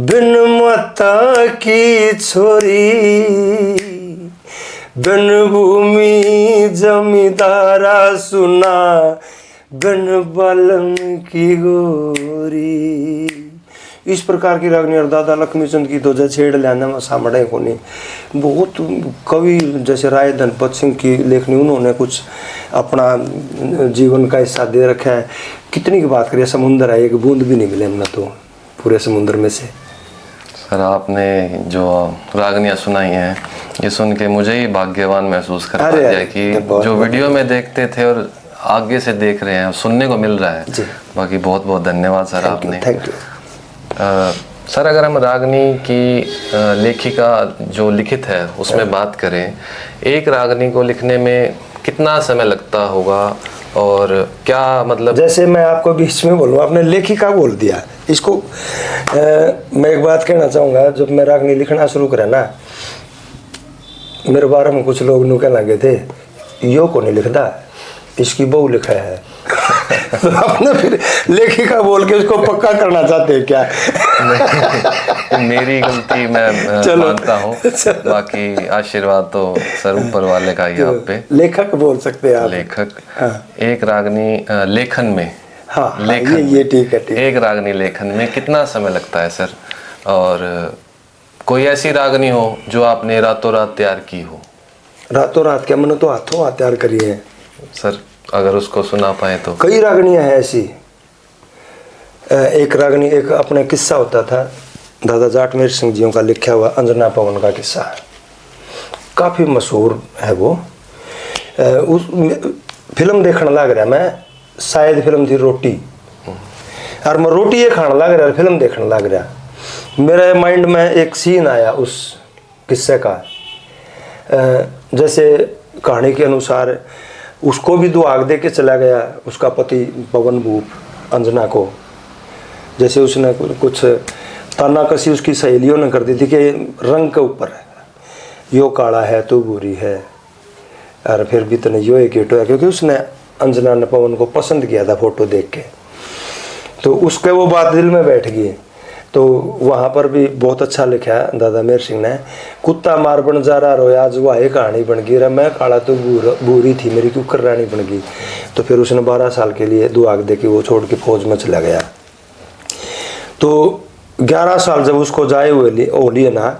B: बिन माता की छोरी बिन भूमि जमींदारा सुना बिन बालम की गोरी। इस प्रकार की रागनी और दादा लक्ष्मीचंद की तो जय छेड़ लेना में सामड़े को नहीं। बहुत कवि जैसे राय धनपत सिंह की लेखनी, उन्होंने कुछ अपना जीवन का हिस्सा दे रखा है। कितनी की बात करिए, समुद्र है, एक बूंद भी नहीं मिले हमने तो पूरे समुद्र में से।
A: सर आपने जो रागनियाँ सुनाई हैं ये सुन के मुझे ही भाग्यवान महसूस कर पा दिया कि जो वीडियो में देखते थे और आगे से देख रहे हैं, सुनने को मिल रहा है। बाकी बहुत बहुत धन्यवाद सर आपने।
B: Thank you.
A: सर अगर हम रागनी की लेखिका जो लिखित है उसमें बात करें, एक रागनी को लिखने में कितना समय लगता होगा और क्या मतलब? जैसे
B: मैं आपको बीच में बोलूँ, आपने लेखिका बोल दिया इसको। मैं एक बात कहना चाहूँगा, जब मैं रागनी लिखना शुरू करा ना, मेरे बारे में कुछ लोग नु कहने लगे थे, यो को नहीं लिखता, इसकी बहू लिखा है। तो आपने फिर लेखिका बोल के उसको पक्का करना चाहते हैं क्या?
A: मेरी गलती मैं मानता हूँ, बाकी आशीर्वाद तो सर ऊपर वाले का ही आप पे।
B: लेखक बोल सकते हैं आप।
A: लेखक। हाँ। एक रागनी लेखन में,
B: हाँ, लेखन ये ठीक है, ठीक।
A: एक रागनी लेखन में कितना समय लगता है सर? और कोई ऐसी रागनी हो जो आपने रातों रात तैयार की हो?
B: रातों रात क्या, मैंने तो हाथों हाथ तैयार करी है
A: सर, अगर उसको सुना पाए तो।
B: कई रागनियाँ हैं ऐसी। एक रागनी, एक अपने किस्सा होता था दादा जाट मेहर सिंह जियों का लिखा हुआ अंजना पवन का किस्सा, काफ़ी मशहूर है वो। उस फिल्म देखने लग रहा मैं, शायद फिल्म थी रोटी, और मैं रोटी ये खाने लग रहा, फिल्म देखने लग रहा। मेरे माइंड में एक सीन आया उस किस्से का, जैसे कहानी के अनुसार उसको भी दुआग दे के चला गया उसका पति पवन भूप अंजना को। जैसे उसने कुछ तानाकसी उसकी सहेलियों ने कर दी थी कि रंग के ऊपर है, यो काला है तो बुरी है, और फिर भी तने यो एक गेटो है, क्योंकि उसने अंजना ने पवन को पसंद किया था फोटो देख के। तो उसके वो बात दिल में बैठ गई। तो वहाँ पर भी बहुत अच्छा लिखा है दादा मेहर सिंह ने, कुत्ता मार बन जा रहा रोया आज वही कहानी बन गई, रे मैं काला तो बूरी थी मेरी कुकर रानी बन गई। तो फिर उसने 12 साल के लिए दुआग दे के वो छोड़ के फौज में चला गया। तो 11 साल जब उसको जाए हुए हो लिए ना,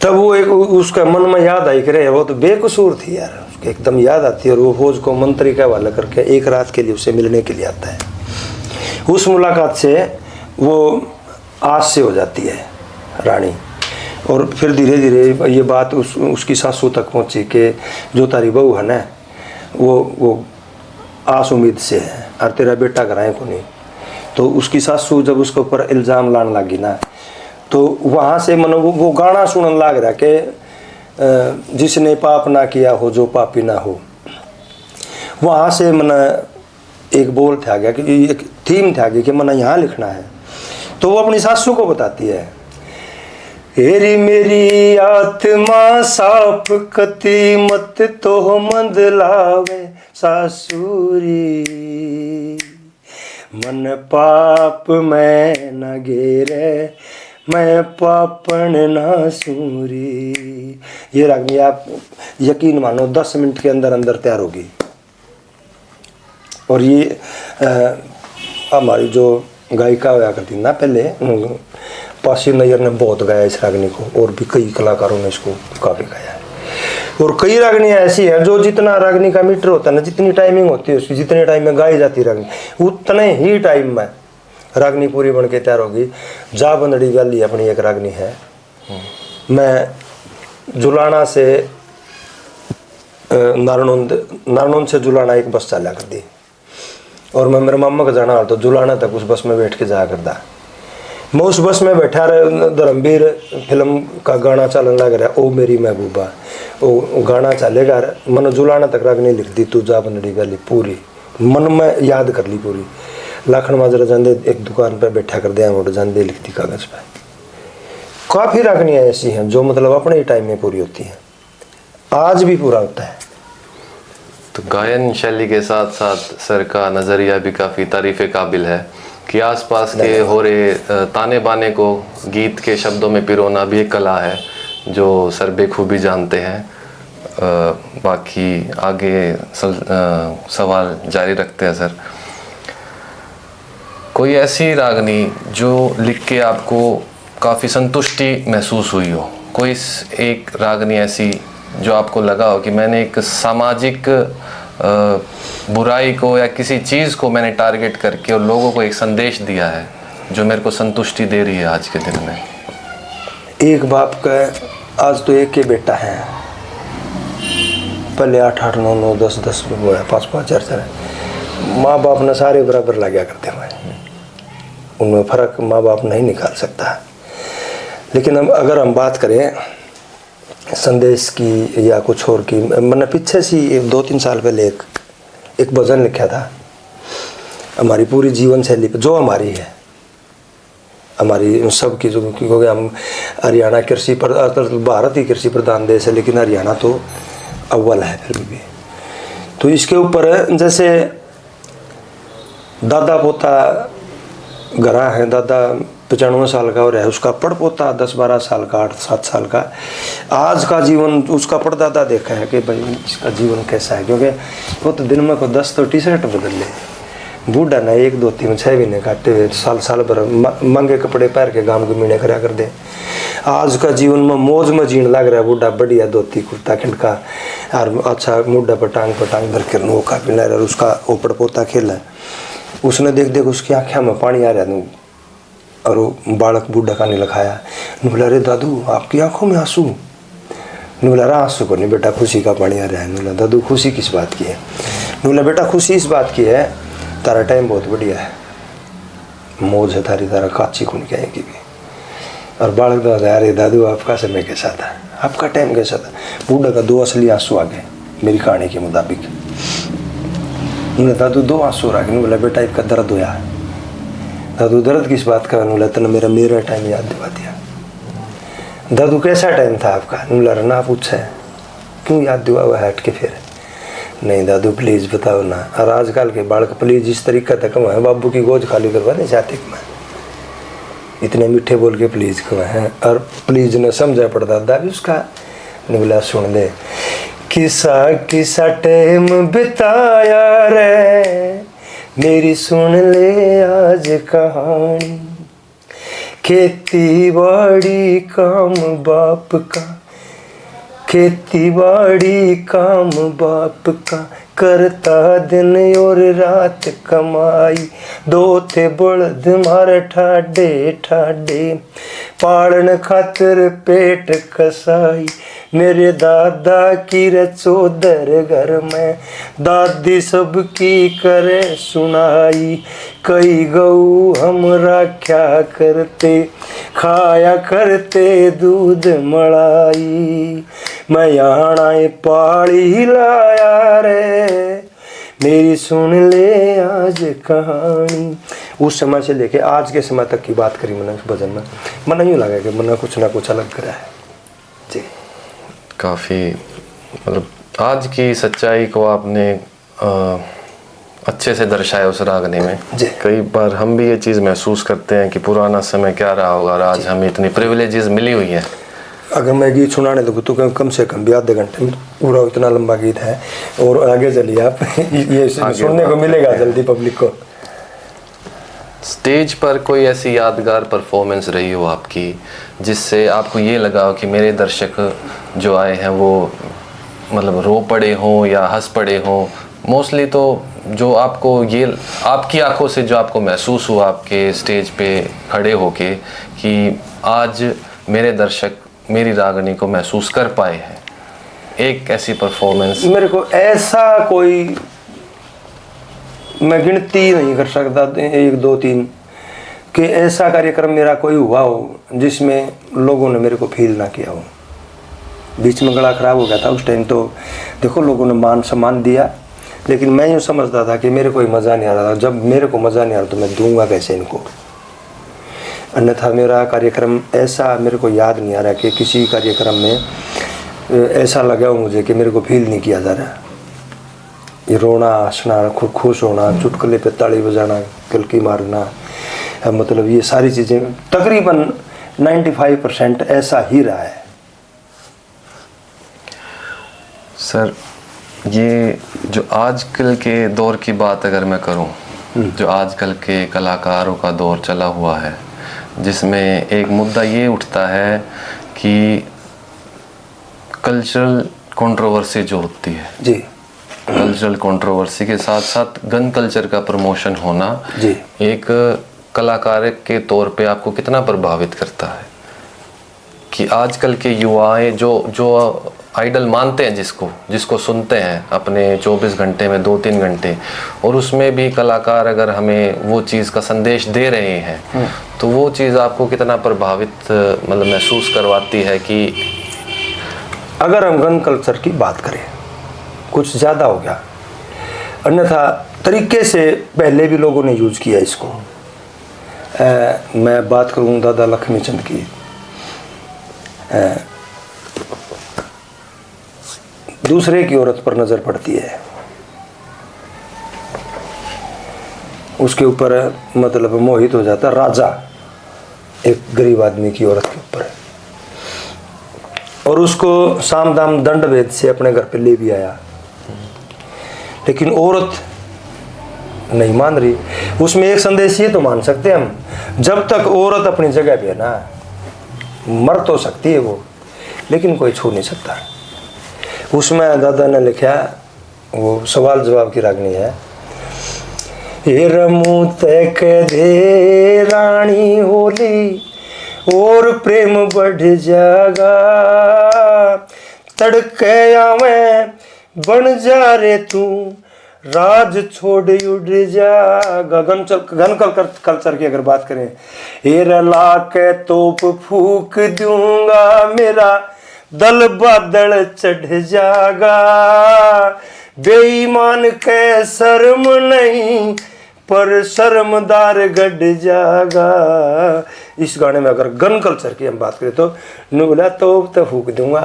B: तब वो एक उसका मन में याद आई कि वो तो बेकसूर थी यार, उसको एकदम याद आती है। और वो फौज को मंत्री का हवाला करके एक रात के लिए उससे मिलने के लिए आता है। उस मुलाकात से वो आज से हो जाती है रानी, और फिर धीरे धीरे ये बात उसकी सासू तक पहुंची कि जो तारी बहू है ना वो आस उम्मीद से है और तेरा बेटा कराए को नहीं। तो उसकी सासू जब उसके ऊपर इल्ज़ाम लाने लगी ना, तो वहाँ से मन वो गाना सुनने लग रहा कि जिसने पाप ना किया हो जो पापी ना हो। वहाँ से मन एक बोल था गया कि एक थीम था गया कि मन यहाँ लिखना है। तो वो अपनी सासू को बताती है, हेरी मेरी आत्मा साफ कति मत तो मंद लावे सासुरी, मन पाप में न घेरे मैं पापन ना सूरी। ये रागनी आप यकीन मानो 10 मिनट के अंदर अंदर तैयार होगी। और ये हमारी जो गायिका हुआ करती ना पहले, पासी नैयर ने बहुत गाया इस रागनी को, और भी कई कलाकारों ने इसको काफ़ी गाया है। और कई रागनियाँ ऐसी हैं जो जितना रागनी का मीटर होता है ना, जितनी टाइमिंग होती है उसकी, जितने टाइम में गाई जाती रागनी, उतने ही टाइम में रागनी पूरी बन के तैयार होगी। जा बंदड़ी वाली अपनी एक रागनी है। मैं जुलाना से नारनौंद से जुलाना एक बस चला कर दी, और मैं मेरे मामा का जाना तो जुलाना तक उस बस में बैठ के जाया करता। मैं उस बस में बैठा रहे, धर्मवीर फिल्म का गाना चलन लग रहा है, ओ मेरी महबूबा, वो गाना चलेगा, मन जुलाना तक रागनी लिख दी, तू जा बंदड़ी वाली पूरी मन में याद कर ली पूरी। लाखन माजरा जांदे एक दुकान पर बैठा कर दिया, वो जांदे लिख दी कागज पे। काफ़ी रागनियाँ ऐसी हैं जो मतलब अपने ही टाइम में पूरी होती हैं, आज भी पूरा होता है।
A: तो गायन शैली के साथ साथ सर का नज़रिया भी काफ़ी तारीफ़ काबिल है कि आसपास के हो रहे ताने बाने को गीत के शब्दों में पिरोना भी एक कला है जो सर बेखूबी जानते हैं। बाकी आगे सवाल जारी रखते हैं सर। कोई ऐसी रागनी जो लिख के आपको काफ़ी संतुष्टि महसूस हुई हो, कोई एक रागनी ऐसी जो आपको लगा हो कि मैंने एक सामाजिक बुराई को या किसी चीज़ को मैंने टारगेट करके और लोगों को एक संदेश दिया है जो मेरे को संतुष्टि दे रही है आज के दिन में?
B: एक बाप का आज तो एक के बेटा है, पहले 8-8, 9-9, 10-10 वो है, 5-5, 4-4 माँ बाप ने सारे बराबर लगा करते हैं, उनमें फ़र्क माँ बाप नहीं निकाल सकता। लेकिन हम अगर हम बात करें संदेश की या कुछ और की, मैंने पीछे सी 2-3 साल पहले एक भजन लिखा था हमारी पूरी जीवन शैली पर, जो हमारी है, हमारी सबकी, जो क्योंकि हम हरियाणा कृषि पर, भारत ही कृषि प्रधान देश है, लेकिन हरियाणा तो अव्वल है फिर भी। तो इसके ऊपर जैसे दादा पोता घरा है, दादा 95 साल का और है, उसका पड़पोता 10-12 साल का, 8-7 साल का, आज का जीवन उसका पड़दादा देखा है कि भाई इसका जीवन कैसा है, क्योंकि वो तो दिन में को 10 तो टी शर्ट बदल ले, बूढ़ा ना 1-2 3 6 महीने काटे हुए, साल भर महंगे कपड़े पहन के गांव के मीणे करा कर दे। आज का जीवन में मौज में जीण लग रहा है, बूढ़ा बढ़िया धोती कुर्ता खिंडका और अच्छा मुड्ढा पर टांग धर कर नौका पिला रहा, उसका ऊपर पोता खेला, उसने देख उसकी आँखें में पानी आ रहा है, और वो बालक बूढ़ा का नहीं लखाया, बोला अरे दादू आपकी आंखों में आंसू, बोला रहा आंसू को नहीं बेटा, खुशी का पानी आ रहा है। बोला दादू खुशी किस बात की है? बोला बेटा खुशी इस बात की है, तारा टाइम बहुत बढ़िया है, मौज है तारी, तारा काची को नहीं कहेगी भी। और बालक दादा अरे दादू आपका समय कैसा था, आपका टाइम कैसा था? बूढ़ा का 2 असली आंसू आ गए मेरी कहानी के मुताबिक। बोला दादू 2 आंसू आ गए। बोला बेटा इसका दर्द होया। दादू दर्द किस बात का? बोला तने मेरा टाइम याद दिला दिया। दादू कैसा टाइम था आपका? बोला ना पूछा है, क्यों याद दिवा हुआ हट के? फिर नहीं दादू प्लीज़ बताओ ना। और आजकल के बालक प्लीज़ इस तरीका तक है, बाबू की गोद खाली करवा नहीं चाहते मैं, इतने मीठे बोल के प्लीज़ क्यों है। और प्लीज़ ने समझा पड़ता दादा भी उसका। बोला सुन दे, किसा टाइम बिताया रे मेरी, सुन ले आज कहानी, खेती बाड़ी काम बाप का, खेती बाड़ी काम बाप का, करता दिन और रात कमाई, 2 थे बलद मारे ठाडे ठाडे, पालन खातर पेट कसाई, मेरे दादा की रचोदर घर में, दादी सबकी करे सुनाई, कई गऊ हम रखा करते, खाया करते दूध मलाई, मैं यहाँ पाली लाया रे मेरी, सुन ले आज कहानी। उस समय से लेके आज के समय तक की बात करी मैंने उस भजन में, मन यूँ लगा कि मैंने कुछ ना कुछ अलग करा है जी।
A: काफ़ी मतलब आज की सच्चाई को आपने अच्छे से दर्शाया उस रागनी में। कई बार हम भी ये चीज़ महसूस करते हैं कि पुराना समय क्या रहा होगा और आज हमें इतनी प्रिविलेजेस मिली हुई है।
B: अगर मैं गीत सुनाने लगूँ तो कम से कम भी आधे घंटे में पूरा इतना लंबा गीत है। और आगे चलिए आप ये सुनने को मिलेगा जल्दी पब्लिक को।
A: स्टेज पर कोई ऐसी यादगार परफॉर्मेंस रही हो आपकी जिससे आपको ये लगा हो कि मेरे दर्शक जो आए हैं वो मतलब रो पड़े हों या हंस पड़े हों, मोस्टली तो जो आपको ये आपकी आंखों से जो आपको महसूस हुआ आपके स्टेज पे खड़े होके कि आज मेरे दर्शक मेरी रागनी को महसूस कर पाए हैं, एक ऐसी परफॉर्मेंस?
B: मेरे को ऐसा कोई, मैं गिनती नहीं कर सकता 1 2 3 कि ऐसा कार्यक्रम मेरा कोई हुआ हो जिसमें लोगों ने मेरे को फील ना किया हो। बीच में गला खराब हो गया था उस टाइम, तो देखो लोगों ने मान सम्मान दिया, लेकिन मैं यूँ समझता था कि मेरे को मज़ा नहीं आ रहा था। जब मेरे को मज़ा नहीं आ रहा तो मैं दूंगा कैसे इनको। अन्यथा मेरा कार्यक्रम ऐसा मेरे को याद नहीं आ रहा कि किसी कार्यक्रम में ऐसा लगा हो मुझे कि मेरे को फील नहीं किया जा रहा। ये रोना, हंसना, खुश होना, चुटकुले पे ताली बजाना, किलकी मारना, मतलब ये सारी चीज़ें तकरीबन 95% ऐसा ही रहा है।
A: सर, ये जो आजकल के दौर की बात अगर मैं करूं, जो आजकल के कलाकारों का दौर चला हुआ है, जिसमें एक मुद्दा ये उठता है कि कल्चरल कंट्रोवर्सी जो होती है
B: जी,
A: कल्चरल कंट्रोवर्सी के साथ साथ गन कल्चर का प्रमोशन होना
B: जी,
A: एक कलाकार के तौर पे आपको कितना प्रभावित करता है कि आजकल के युवाएं जो आइडल मानते हैं, जिसको सुनते हैं अपने 24 घंटे में 2-3 घंटे, और उसमें भी कलाकार अगर हमें वो चीज़ का संदेश दे रहे हैं तो वो चीज़ आपको कितना प्रभावित मतलब महसूस करवाती है कि
B: अगर हम गन कल्चर की बात करें कुछ ज़्यादा हो गया, अन्यथा तरीके से पहले भी लोगों ने यूज किया इसको। मैं बात करूँ दादा लक्ष्मीचंद की, दूसरे की औरत पर नज़र पड़ती है, उसके ऊपर मतलब मोहित हो जाता राजा, एक गरीब आदमी की औरत के ऊपर, और उसको साम दाम दंड भेद से अपने घर पे ले भी आया, लेकिन औरत नहीं मान रही। उसमें एक संदेश ये तो मान सकते हैं हम, जब तक औरत अपनी जगह पे है ना, मर तो सकती है वो, लेकिन कोई छू नहीं सकता। उसमें दादा ने लिखा, वो सवाल जवाब की रागनी है, ये रमू तक दे रानी होली और प्रेम बढ़ जाएगा, तड़के आवे बन जा रे तू, राज छोड़ उड़ जाएगा। घन कल्चर की अगर बात करें, ये रला के तोप फूक दूंगा, मेरा दल बादल चढ़ जाएगा, बेईमान के शर्म नहीं पर शर्मदार गढ़ जाएगा। इस गाने में अगर गन कल्चर की हम बात करें तो बोला तो फूक दूंगा,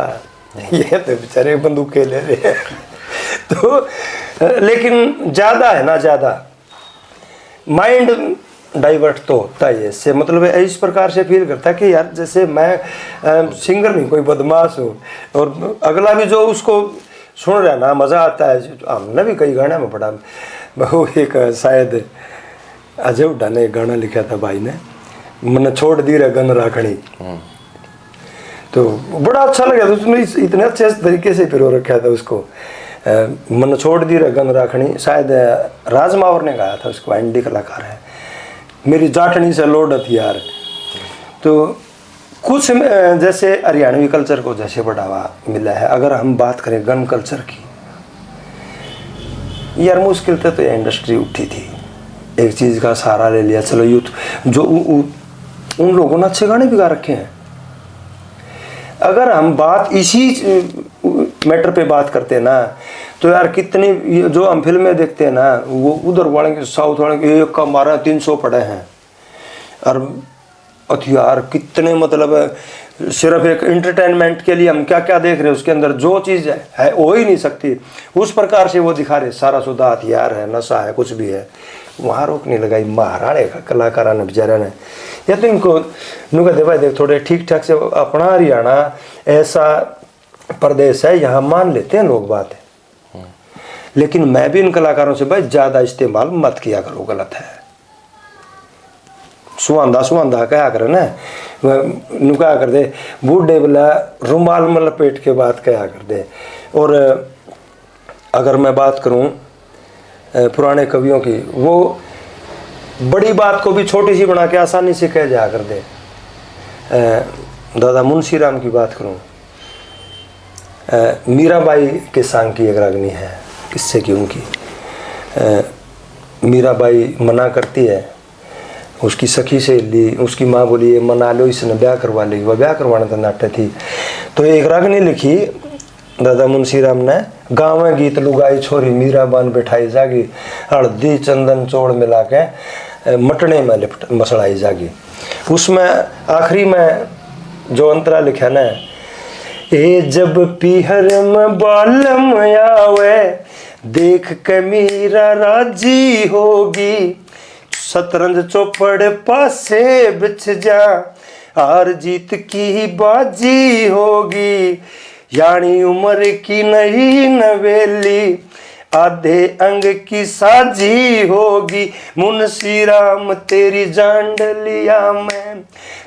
B: ये तो बेचारे बंदूक के ले रहे हैं तो लेकिन ज़्यादा है ना, ज़्यादा माइंड डाइवर्ट तो होता है इससे, मतलब इस प्रकार से फील करता है कि यार जैसे मैं सिंगर नहीं कोई बदमाश हूँ, और अगला भी जो उसको सुन रहा है ना मज़ा आता है। हमने भी कई गाने में पढ़ा, वो एक शायद अजय हुड्डा ने एक गाना लिखा था भाई ने, मन छोड़ दी रे गन राखनी, तो बड़ा अच्छा लगा था। उसने इतने अच्छे तरीके से पिरो रखा था उसको, मन छोड़ दी रे गन राखनी, शायद राज मावर ने गाया था उसको, एनडी कलाकार है, मेरी जाटनी से लोड हथियार। तो कुछ जैसे हरियाणवी कल्चर को जैसे बढ़ावा मिला है। अगर हम बात करें गन कल्चर की, यार मुश्किल तो ये इंडस्ट्री उठी थी, एक चीज़ का सहारा ले लिया, चलो यूथ जो उन लोगों ने अच्छे गाने भी गा रखे हैं। अगर हम बात इसी मैटर पे बात करते हैं ना, तो यार कितनी जो हम फिल्में देखते हैं ना, वो उधर वाले के साउथ वाले के एक का मारा 300 पड़े हैं, और हथियार कितने, मतलब सिर्फ एक एंटरटेनमेंट के लिए हम क्या क्या देख रहे हैं, उसके अंदर जो चीज़ है हो ही नहीं सकती, उस प्रकार से वो दिखा रहे, सारा सुधा हथियार है, नशा है, कुछ भी है। वहाँ रोक नहीं लगाई महाराणे का कलाकारा ने बेचारा ने, या तो इनको कहते भाई देख थोड़े ठीक ठाक से, अपना हरियाणा ऐसा प्रदेश है, यहाँ मान लेते हैं लोग बात है, लेकिन मैं भी इन कलाकारों से भाई ज़्यादा इस्तेमाल मत किया करो, गलत है। सुहांदा क्या करे ना, क्या कर दे बूढ़े बोला रुमाल में लपेट के बात क्या कर दे, और अगर मैं बात करूं पुराने कवियों की, वो बड़ी बात को भी छोटी सी बना के आसानी से कह जा कर दे। दादा मुंशी राम की बात करूं, मीराबाई के सांग की एक रागनी है, किससे की उनकी। मीराबाई मना करती है, उसकी सखी से ली, उसकी माँ बोली ये मना लो, इसने ब्याह करवा लेगी, वह ब्याह करवाने तो नाट्य थी। तो एक रागनी लिखी दादा मुंशी राम ने, गाँव में गीत लुगाई छोरी मीरा बान बैठाई जागी, हल्दी चंदन चोड़ मिला के मटने में लिपट मसड़ाई जागी। उसमें आखिरी में जो अंतरा लिखा ना, ए जब पीहर में बालम आवे देख के मीरा राजी होगी, शतरंज चौपड़ पासे बिछ जा हार जीत की बाजी होगी, यानी उम्र की नई नवेली आधे अंग की साजी होगी, मुंशी राम तेरी जांडलिया में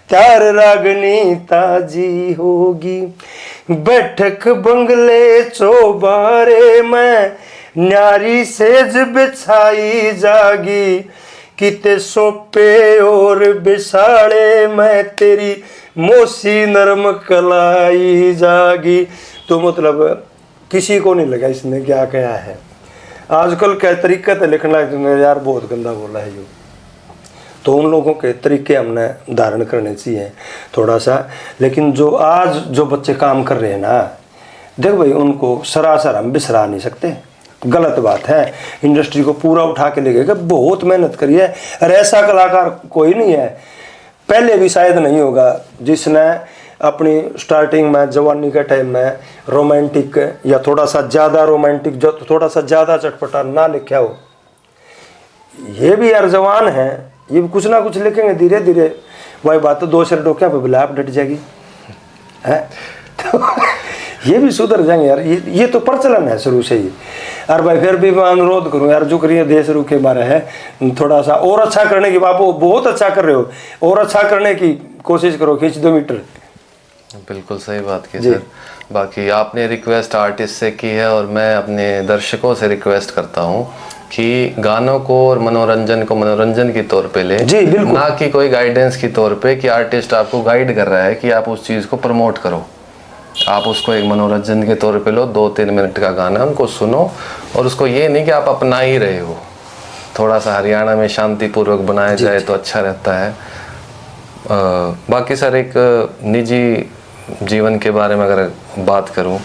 B: त्यार रागनी ताजी होगी, बैठक बंगले चौबारे में न्यारी सेज बिछाई जागी, किते सोपे और बिसाड़े में तेरी मोसी नरम कलाई जागी। तो मतलब किसी को नहीं लगा इसने क्या कहा है। आजकल क्या तरीका तो लिखना यार बहुत गंदा बोला है जो, तो उन लोगों के तरीके हमने धारण करने चाहिए थोड़ा सा। लेकिन जो आज जो बच्चे काम कर रहे हैं ना, देख भाई उनको सरासर हम बिसरा नहीं सकते, गलत बात है। इंडस्ट्री को पूरा उठा के ले गए, बहुत मेहनत करी है, और ऐसा कलाकार कोई नहीं है, पहले भी शायद नहीं होगा, जिसने अपनी स्टार्टिंग में जवानी के टाइम में रोमांटिक या थोड़ा सा ज़्यादा रोमांटिक, जो थोड़ा सा ज़्यादा चटपटा ना लिखा हो। ये भी यार जवान है, ये भी कुछ ना कुछ लिखेंगे धीरे धीरे, वही बात तो दो सिर डोक्या पे बिलाप डट जाएगी है, तो ये भी सुधर जाएंगे यार। ये तो प्रचलन है शुरू से ही। और भाई फिर भी मैं अनुरोध करूं यार, जो करिए देश रू के बारे है, थोड़ा सा और अच्छा करने की, बाबू बहुत अच्छा कर रहे हो, और अच्छा करने की कोशिश करो, खींच 2 मीटर।
A: बिल्कुल सही बात की सर। बाकी आपने रिक्वेस्ट आर्टिस्ट से की है, और मैं अपने दर्शकों से रिक्वेस्ट करता हूँ कि गानों को और मनोरंजन को मनोरंजन के तौर पे ले,
B: जी बिल्कुल,
A: ना कि कोई गाइडेंस के तौर पे कि आर्टिस्ट आपको गाइड कर रहा है कि आप उस चीज़ को प्रमोट करो। आप उसको एक मनोरंजन के तौर पे लो, 2-3 मिनट का गाना उनको सुनो, और उसको ये नहीं कि आप अपना ही रहे हो। थोड़ा सा हरियाणा में शांतिपूर्वक बनाया जाए तो अच्छा रहता है। बाकी सर एक निजी जीवन के बारे में अगर बात करूं,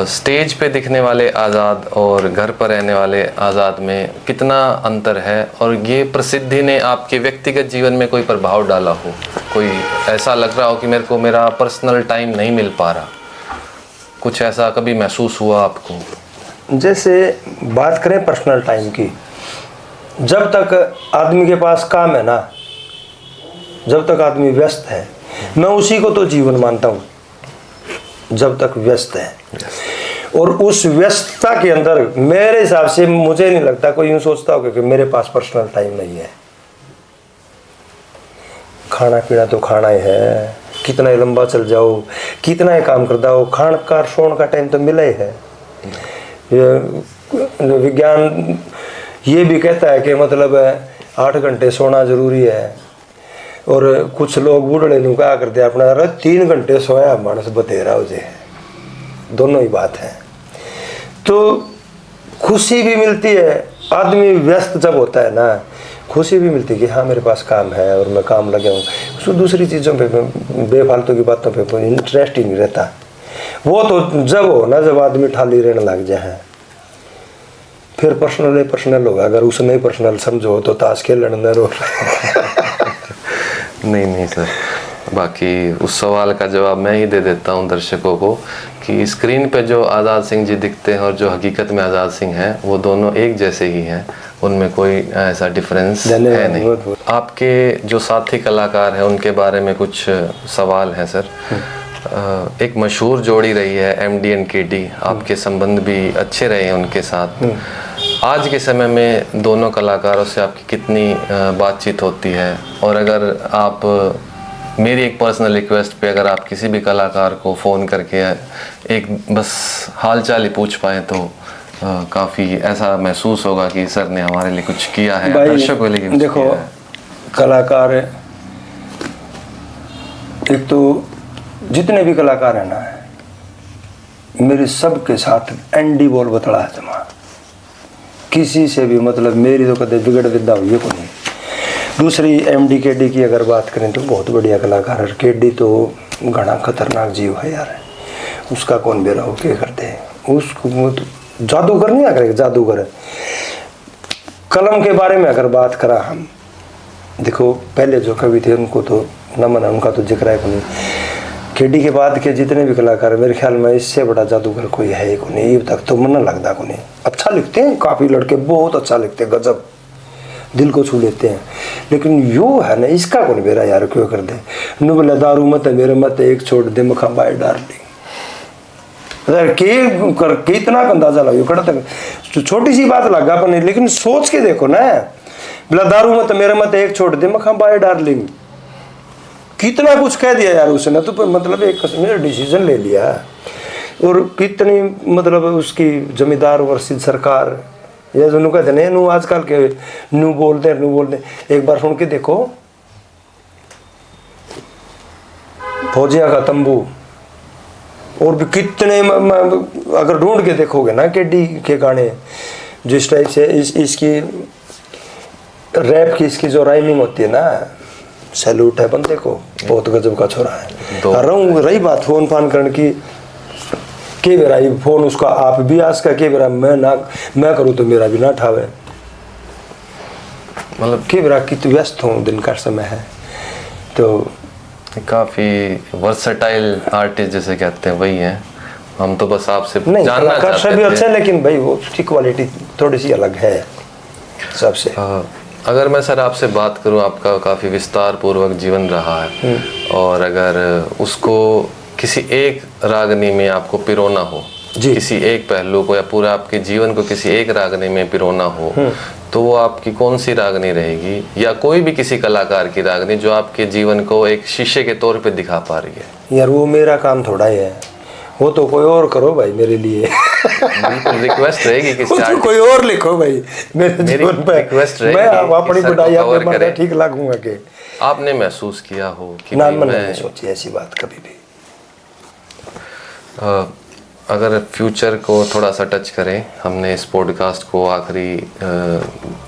A: स्टेज पे दिखने वाले आज़ाद और घर पर रहने वाले आज़ाद में कितना अंतर है, और ये प्रसिद्धि ने आपके व्यक्तिगत जीवन में कोई प्रभाव डाला हो, कोई ऐसा लग रहा हो कि मेरे को मेरा पर्सनल टाइम नहीं मिल पा रहा, कुछ ऐसा कभी महसूस हुआ आपको?
B: जैसे बात करें पर्सनल टाइम की, जब तक आदमी के पास काम है ना, जब तक आदमी व्यस्त है, मैं उसी को तो जीवन मानता हूँ, जब तक व्यस्त है। और उस व्यस्तता के अंदर मेरे हिसाब से मुझे नहीं लगता कोई यूँ सोचता होगा कि मेरे पास पर्सनल टाइम नहीं है। खाना पीना तो खाना ही है, कितना ही लंबा चल जाओ, कितना ही काम करता हो, खान का सोने का टाइम तो मिला ही है। विज्ञान ये भी कहता है कि मतलब 8 घंटे सोना जरूरी है, और कुछ लोग बूढ़े नु क्या करते हैं अपना, अरे 3 घंटे सोया मानस बतेरा हो जाए, दोनों ही बात है। तो खुशी भी मिलती है, आदमी व्यस्त जब होता है ना, खुशी भी मिलती है कि हाँ मेरे पास काम है और मैं काम लगे हूँ, उसको दूसरी चीज़ों पे बेफालतू की बातों पे इंटरेस्ट ही नहीं रहता। वो तो जब हो ना, जब आदमी ठाली रहने लग जाए, फिर पर्सनल होगा। अगर उसने पर्सनल समझो तो ताश खेलने न रो
A: नहीं सर, बाकी उस सवाल का जवाब मैं ही दे देता हूं दर्शकों को कि स्क्रीन पे जो आज़ाद सिंह जी दिखते हैं और जो हकीकत में आज़ाद सिंह हैं, वो दोनों एक जैसे ही हैं, उनमें कोई ऐसा डिफरेंस है नहीं।
B: बहुत।
A: आपके जो साथी कलाकार हैं उनके बारे में कुछ सवाल हैं सर। एक मशहूर जोड़ी रही है MD एंड KD, आपके संबंध भी अच्छे रहे हैं उनके साथ। आज के समय में दोनों कलाकारों से आपकी कितनी बातचीत होती है, और अगर आप मेरी एक पर्सनल रिक्वेस्ट पे अगर आप किसी भी कलाकार को फ़ोन करके एक बस हाल चाल ही पूछ पाए तो काफ़ी ऐसा महसूस होगा कि सर ने हमारे लिए कुछ किया है, दर्शकों के लिए कुछ
B: देखो
A: किया है।
B: कलाकार एक तो जितने भी कलाकार हैं ना, मेरे सबके साथ एंडी बोल बतला है जमा, किसी से भी मतलब मेरी तो कदे बिगड़ विद्या हुई है को नहीं। दूसरी एमडी केडी की अगर बात करें तो बहुत बढ़िया कलाकार है। केडी तो घना खतरनाक जीव है यार, उसका कौन बेरा हो के करते हैं उसको, तो जादूगर नहीं आकर जादूगर। कलम के बारे में अगर बात करा हम, देखो पहले जो कवि थे उनको तो नमन है, उनका तो जिक्र है को नहीं। केडी के बाद के जितने भी कलाकार मेरे ख्याल में इससे बड़ा जादूगर कोई है को नहीं, अब तक तो मन लगता को नहीं। अच्छा लिखते हैं काफ़ी लड़के, बहुत अच्छा लिखते हैं, गजब दिल को छू लेते हैं, लेकिन यो है ना इसका कौन बेरा यार क्यों कर दे। नु बोले दारू मत मेरे मत एक छोड़ दे मखा बाय डार्लिंग, के इतना अंदाजा लगे कड़ा तक छोटी सी बात लगा पर नहीं, लेकिन सोच के देखो ना, बोला दारू मत मेरे मत एक छोड़ दे मखा बाय डार्लिंग, कितना कुछ कह दिया यार उसने तो, मतलब एक मेरा डिसीजन ले लिया। और कितनी मतलब उसकी जमींदार वर्षित सरकार ये जो कहते नहीं नू आजकल के नू बोलते एक बार सुन के देखो, फौजिया का तंबू, और भी कितने अगर ढूंढ के देखोगे ना केडी के गाने, जिस टाइप से इसकी रैप की इसकी जो राइमिंग होती है ना, सैल्यूट है बंदे को, बहुत गजब का छोरा है। रही बात फोन फान करने की, के बेरा फोन उसका आप भी आज का के बेरा मैं करूँ तो मेरा भी ना ठावे, मतलब के बेरा की तो व्यस्त हूँ, दिन का समय है। तो
A: काफ़ी वर्सेटाइल आर्टिस्ट जैसे कहते हैं वही हैं, हम तो बस आपसे
B: नहीं
A: जानना चाहते
B: थे भी अच्छा, लेकिन भाई वो उसकी क्वालिटी थोड़ी सी अलग है सबसे।
A: अगर मैं सर आपसे बात करूं, आपका काफ़ी विस्तार पूर्वक जीवन रहा है, और अगर उसको किसी एक रागनी में आपको पिरोना हो, किसी एक पहलू को, या पूरा आपके जीवन को किसी एक रागनी में पिरोना हो, तो वो आपकी कौन सी रागनी रहेगी, या कोई भी किसी कलाकार की रागनी जो आपके जीवन को एक शीशे के तौर पे दिखा पा रही है?
B: यार वो मेरा काम थोड़ा ही है, वो तो कोई और करो भाई मेरे लिए।
A: बिल्कुल रिक्वेस्ट रहेगी कि
B: तो कोई और लिखो भाई मेरे जीवन पे,
A: रिक्वेस्ट रहेगी,
B: मैं अपनी बुढ़ाई पे ठीक लगूंगा कि
A: आपने महसूस किया हो कि
B: ना, मैंने नहीं सोची ऐसी बात कभी भी।
A: अगर फ्यूचर को थोड़ा सा टच करें, हमने इस पॉडकास्ट को आखिरी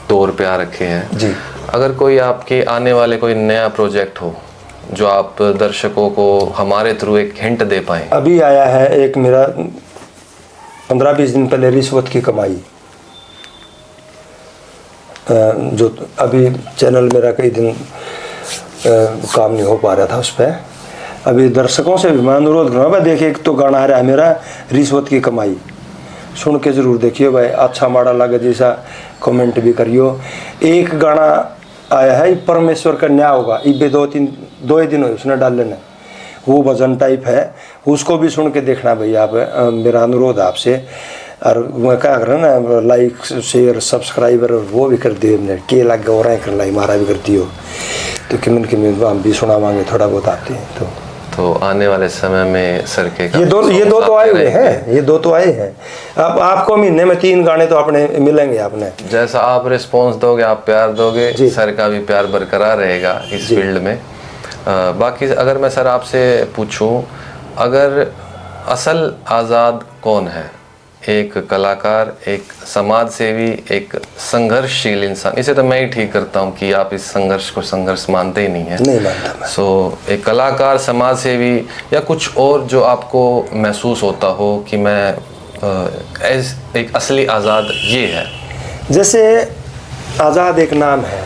A: दौर पे आ रखे हैं
B: जी।
A: अगर कोई आपके आने वाले कोई नया प्रोजेक्ट हो जो आप दर्शकों को हमारे थ्रू एक हिंट दे पाएं।
B: अभी आया है एक मेरा 15-20 दिन पहले रिश्वत की कमाई, जो अभी चैनल मेरा कई दिन काम नहीं हो पा रहा था उस पर। अभी दर्शकों से भी मैं अनुरोध करूँगा भाई, देखिए एक तो गाना आ रहा है मेरा रिश्वत की कमाई, सुन के ज़रूर देखिए भाई, अच्छा माड़ा लगे जैसा कमेंट भी करियो। एक गाना आया है परमेश्वर का न्याय होगा, इबे 2 ही दिन हुए उसने डाल लेना, वो भजन टाइप है, उसको भी सुन के देखना भाई आप, मेरा अनुरोध आपसे। और मैं क्या कर रहा ना, लाइक शेयर सब्सक्राइबर और वो भी कर दियो, हमने के लग हो रहा है कर लाई मारा भी कर दियो, तो किमिन हम भी सुनावांगे थोड़ा बहुत आते हैं।
A: तो आने वाले समय में सर के
B: ये दो तो आए हुए हैं, ये 2 तो आए हैं। अब आपको महीने में 3 गाने तो अपने मिलेंगे। आपने
A: जैसा आप रिस्पॉन्स दोगे, आप प्यार दोगे, सर का भी प्यार बरकरार रहेगा इस फील्ड में। बाकी अगर मैं सर आपसे पूछूं, अगर असल आज़ाद कौन है? एक कलाकार, एक समाज सेवी, एक संघर्षशील इंसान। इसे तो मैं ही ठीक करता हूँ कि आप इस संघर्ष को संघर्ष मानते ही नहीं है।
B: नहीं मानता मैं।
A: सो एक कलाकार, समाज सेवी, या कुछ और जो आपको महसूस होता हो कि मैं एक असली आज़ाद ये है।
B: जैसे आज़ाद एक नाम है,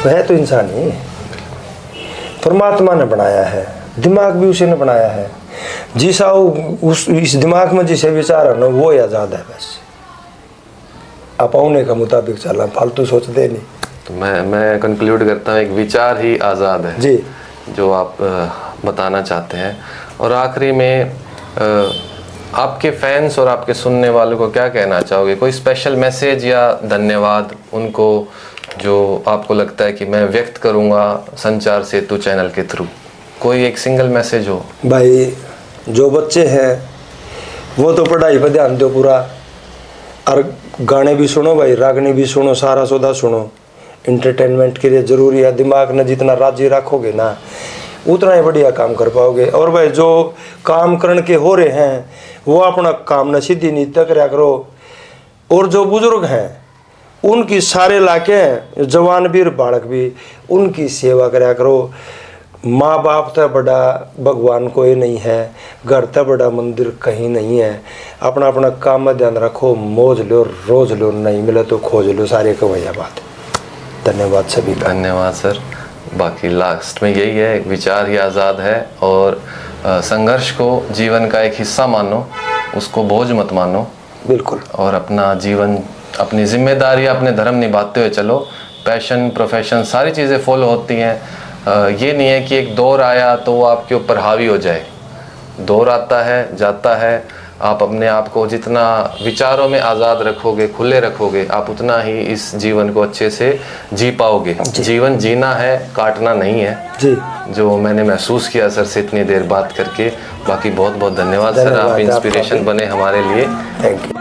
B: वह तो इंसान ही परमात्मा ने बनाया है, दिमाग भी उसी ने बनाया है, जिसा उस इस दिमाग में जिसे विचार है ना वो आज़ाद है। बस आप औने का मुताबिक चलना, फालतू सोचते नहीं।
A: तो मैं कंक्लूड करता हूँ, एक विचार ही आज़ाद है
B: जी,
A: जो आप बताना चाहते हैं। और आखिरी में आपके फैंस और आपके सुनने वालों को क्या कहना चाहोगे? कोई स्पेशल मैसेज या धन्यवाद उनको जो आपको लगता है कि मैं व्यक्त करूंगा संचार सेतु चैनल के थ्रू? कोई एक सिंगल मैसेज हो।
B: भाई जो बच्चे हैं वो तो पढ़ाई पर ध्यान दो पूरा, और गाने भी सुनो भाई, रागनी भी सुनो, सारा सौदा सुनो। इंटरटेनमेंट के लिए ज़रूरी है, दिमाग ने जितना राजी रखोगे ना उतना ही बढ़िया काम कर पाओगे। और भाई जो काम करने के हो रहे हैं वो अपना काम न सीधी नीति करा करो। और जो बुजुर्ग हैं उनकी सारे इलाके हैं, जवान भी और बालक भी, उनकी सेवा करा करो। माँ बाप तो बड़ा भगवान कोई नहीं है, घर तो बड़ा मंदिर कहीं नहीं है। अपना अपना काम में ध्यान रखो, मौज लो, रोज लो, नहीं मिले तो खोज लो, सारे को भैया बात। धन्यवाद सभी का।
A: धन्यवाद सर। बाकी लास्ट में यही है, विचार ही आज़ाद है और संघर्ष को जीवन का एक हिस्सा मानो, उसको बोझ मत मानो।
B: बिल्कुल।
A: और अपना जीवन, अपनी जिम्मेदारी, अपने धर्म निभाते हुए चलो। पैशन, प्रोफेशन, सारी चीज़ें फॉलो होती हैं। ये नहीं है कि एक दौर आया तो वो आपके ऊपर हावी हो जाए। दौर आता है, जाता है। आप अपने आप को जितना विचारों में आज़ाद रखोगे, खुले रखोगे, आप उतना ही इस जीवन को अच्छे से जी पाओगे। जीवन जीना है, काटना नहीं है
B: जी,
A: जो मैंने महसूस किया सर से इतनी देर बात करके। बाकी बहुत बहुत धन्यवाद सर, आप इंस्पिरेशन बने हमारे लिए।
B: Thank you.